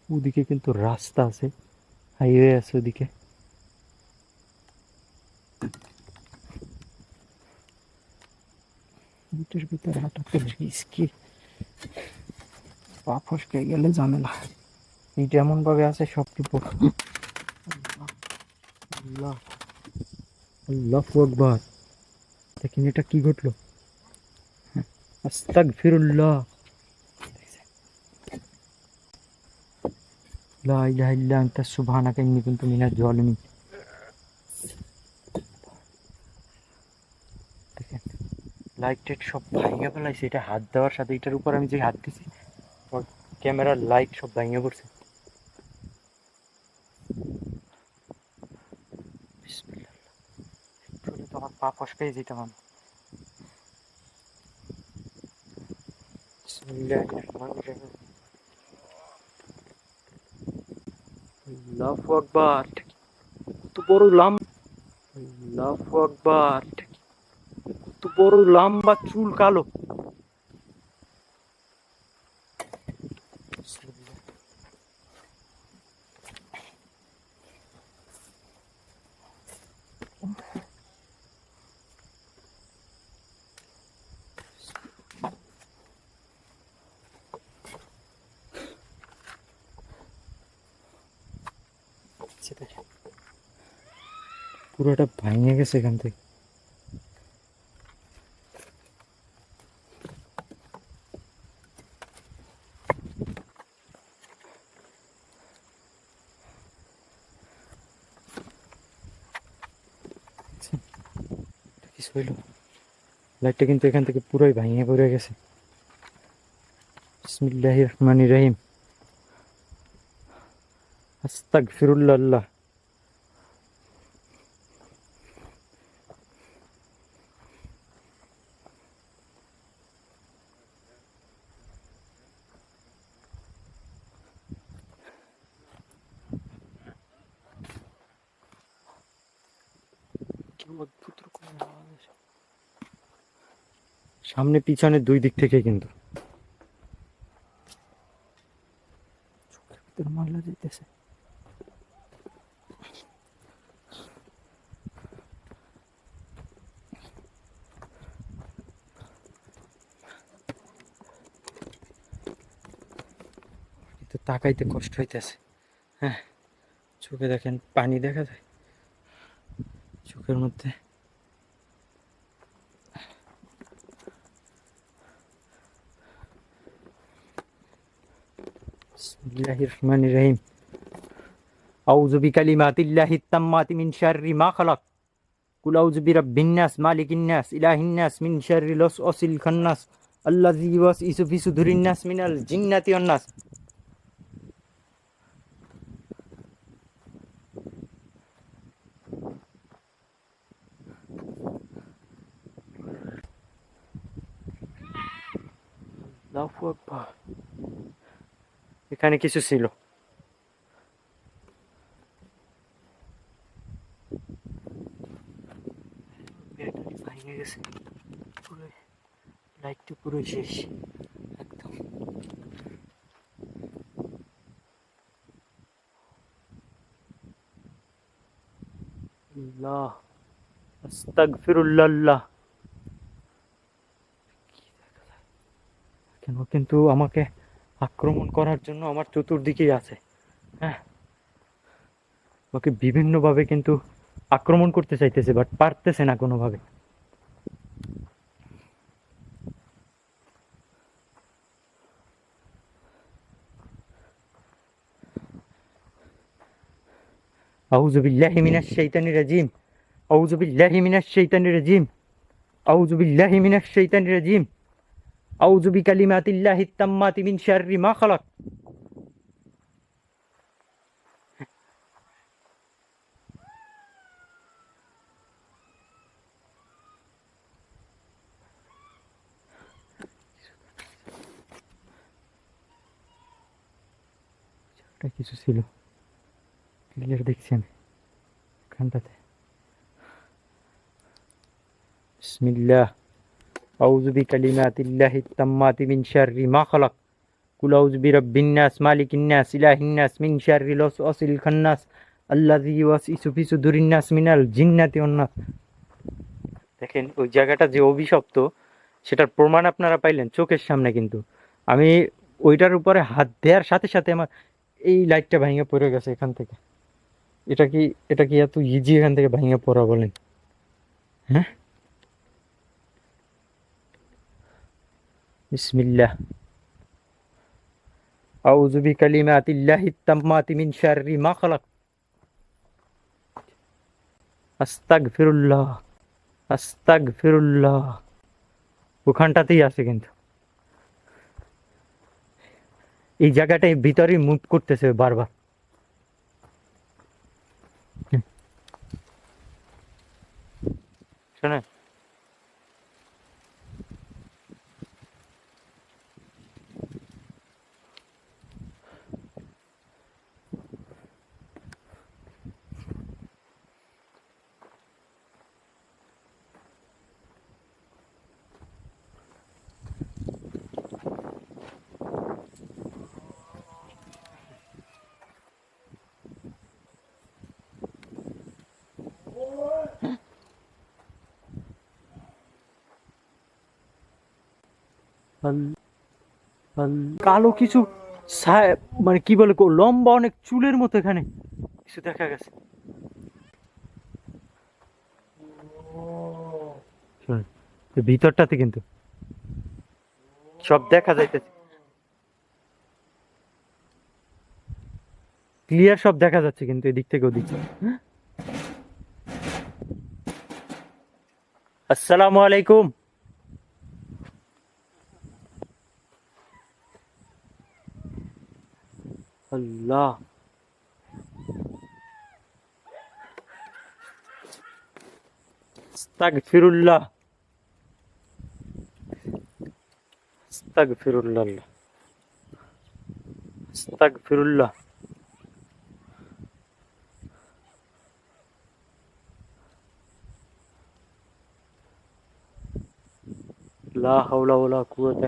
ওদিকে কিন্তু রাস্তা আছে, হাইওয়ে আছে ওদিকে। বুটের ভিতরে হাঁটাতে রিস্কি, পা ফসকে গেলে ঝামেলা। এইটা এমন ভাবে আছে সব কিছু। আল্লাহ, আল্লাহু আকবার। দেখেন এটা কি ঘটলো। আস্তাগফিরুল্লাহ, লা ইলাহা ইল্লা আনতা সুবহানাকা ইন্নী কুনতু মিনাজ জালিমিন। দেখেন লাইট টাইট সব ভাঙে ফেলাইছে, এটা হাত দেওয়ার সাথে এটার উপর আমি যে হাত দিছি ক্যামেরার লাইট সব ভাঙে পড়ছে। বিসমিল্লাহ, একটু তো আমার পা ফসকাই যেতাম আমি। বিসমিল্লাহির রহমানির রহিম। আল্লাহু আকবার, কত বড় লম্বা। আল্লাহু আকবার, কত বড় লম্বা চুল, কালো। পুরোটা ভাঙে গেছে এখান থেকে। কিছু হইলো? লাইটটা কিন্তু এখান থেকে পুরোই ভাঙিয়ে পড়ে গেছে। বিসমিল্লাহির রহমানির রহিম। আস্তাগফিরুল্লাহ। সামনে পিছনে দুই দিক থেকে কিন্তু চোখের ভিতরে ময়লা যেতেছে। কিন্তু তাকাইতে কষ্ট হইতেছে। হ্যাঁ, চোখে দেখেন পানি দেখা যায় চোখের মধ্যে। বিসমিল্লাহির রহমানির রহিম। আউযু বিকালিমাতিল্লাহিত তাম্মাতি মিন শাররি মা খালাক। কুল আউযু বিরাব্বিন নাস মালিকিন নাস ইলাহিন নাস মিন শাররিল ওয়াসওয়াসিল খান্নাস আল্লাযী ইউওয়াসওয়িসু ফি সুদুরিন নাস মিনাল জিন্নাতি ওয়ান নাস। আল্লাহু আকবার। এখানে কিছু ছিল। ব্যাটারি ভেঙে গেছে পুরো, লাইটটা পুরো শেষ একদম। আল্লাহ, আস্তাগফিরুল্লাহ। কেন কিন্তু আমাকে আক্রমণ করার জন্য আমার চতুর্দিকেই আছে। হ্যাঁ, আমাকে বিভিন্নভাবে কিন্তু আক্রমণ করতে চাইতেছে, বাট পারতেছে না কোনোভাবে। আউযু বিল্লাহি মিনাশ শাইতানির রাজিম। আউযু বিল্লাহি মিনাশ শাইতানির রাজিম। আউযু বিল্লাহি মিনাশ শাইতানির রাজিম। আউযু বিকালিমাতিল্লাহিত তাম্মাতি মিন শাররি মা খালাক। একটা কিছু ছিল, ক্লিয়ার দেখছি আমি এখানটাতে। বিসমিল্লাহ। আউযু বিকালিমাতিল্লাহিত তাম্মাতি মিন শাররি মা খালাক। কুল আউযু বিরাব্বিন নাস মালিকিন নাস ইলাহিন নাস মিন শাররিল ওয়াসওয়াসিল খান্নাস আল্লাযী ইউওয়াসওয়িসু ফি সুদুরিন নাস মিনাল জিন্নাতি ওয়ান নাস। দেখেন ওই জায়গাটা যে অভিশপ্ত, সেটার প্রমাণ আপনারা পাইলেন চোখের সামনে। কিন্তু আমি ওইটার উপরে হাত দেওয়ার সাথে সাথে আমার এই লাইটটা ভেঙে পড়ে গেছে এখান থেকে। এটা কি এত ইজি এখান থেকে ভেঙে পড়া বলেন? হ্যাঁ, বিসমিল্লাহ। আউযু বিকালিমাতিল্লাহিত তাম্মাতি মিন শাররি মা খালাক। আস্তাগফিরুল্লাহ। আস্তাগফিরুল্লাহ। ওখানটাতেই আছে কিন্তু এই জায়গাটায় ভিতরে মুভ করতেছে বারবার। শোনেন, কালো কিছু মানে কি বলে লম্বা অনেক চুলের মতো এখানে কিছু দেখা গেছে। শুনুন, এই ভিতরটাতে কিন্তু সব দেখা যাইতেছে, ক্লিয়ার সব দেখা যাচ্ছে কিন্তু এদিক থেকে ওদিক। আসসালামু আলাইকুম। আল্লাহ, আস্তাগফিরুল্লাহ, আস্তাগফিরুল্লাহ, আস্তাগফিরুল্লাহ। লা হাওলা ওয়ালা কুওয়াতা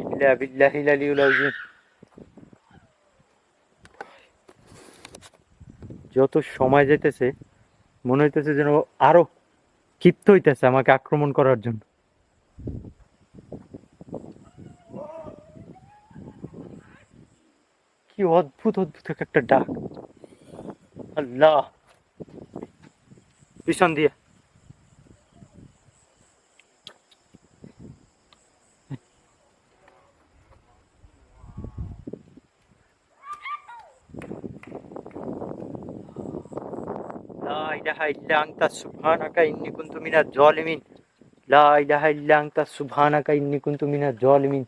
ইল্লা বিল্লাহিল আলিয়্যিল আযীম। যত সময় যেতেছে মনে হইতেছে যেন আরো ক্ষিপ্ত হইতেছে আমাকে আক্রমণ করার জন্য। কি অদ্ভুত অদ্ভুত একটা ডাক। আল্লাহ, পিছন দিয়ে। লা ইলাহা ইল্লা আনতা সুবহানাকা ইন্নী কুনতু মিনাজ জালিমিন। লা ইলাহা ইল্লা আনতা সুবহানাকা ইন্নী কুনতু মিনাজ জালিমিন।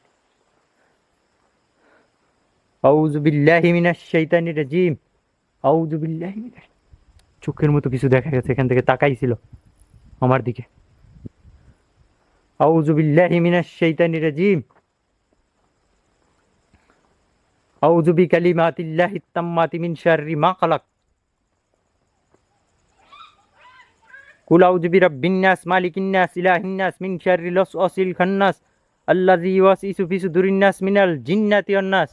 আউযু বিল্লাহি মিনাশ শাইতানির রাজীম। আউযু বিল্লাহি মিনাশ। চোখের মতো কিছু দেখা গেছে, এখান থেকে তাকাইছিল আমার দিকে। আউযু বিল্লাহি মিনাশ শাইতানির রাজীম। আউযু বিকালিমাতিল্লাহিত তাম্মাতি মিন শাররি মা খালাক। কুল আউযু বিরাব্বিন নাস মালিকিন নাস ইলাহিন নাস মিন শাররিল ওয়াসওয়াসিল খান্নাস আল্লাযী ইউওয়াসওয়িসু ফি সুদুরিন নাস মিনাল জিন্নাতি ওয়ান নাস।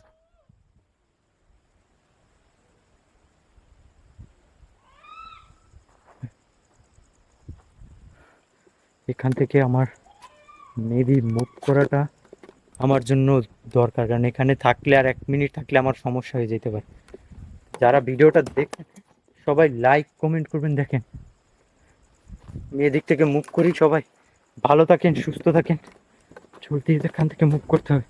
এখান থেকে আমার মেবি মুভ করাটা আমার জন্য দরকার, কারণ এখানে থাকলে আর 1 মিনিট থাকলে আমার সমস্যা হয়ে যেতে পারে। যারা ভিডিওটা দেখেন সবাই লাইক কমেন্ট করবেন। দেখেন আমি এদিক থেকে মুভ করি, সবাই ভালো থাকেন, সুস্থ থাকেন। জলদি এখান থেকে মুভ করতে হবে।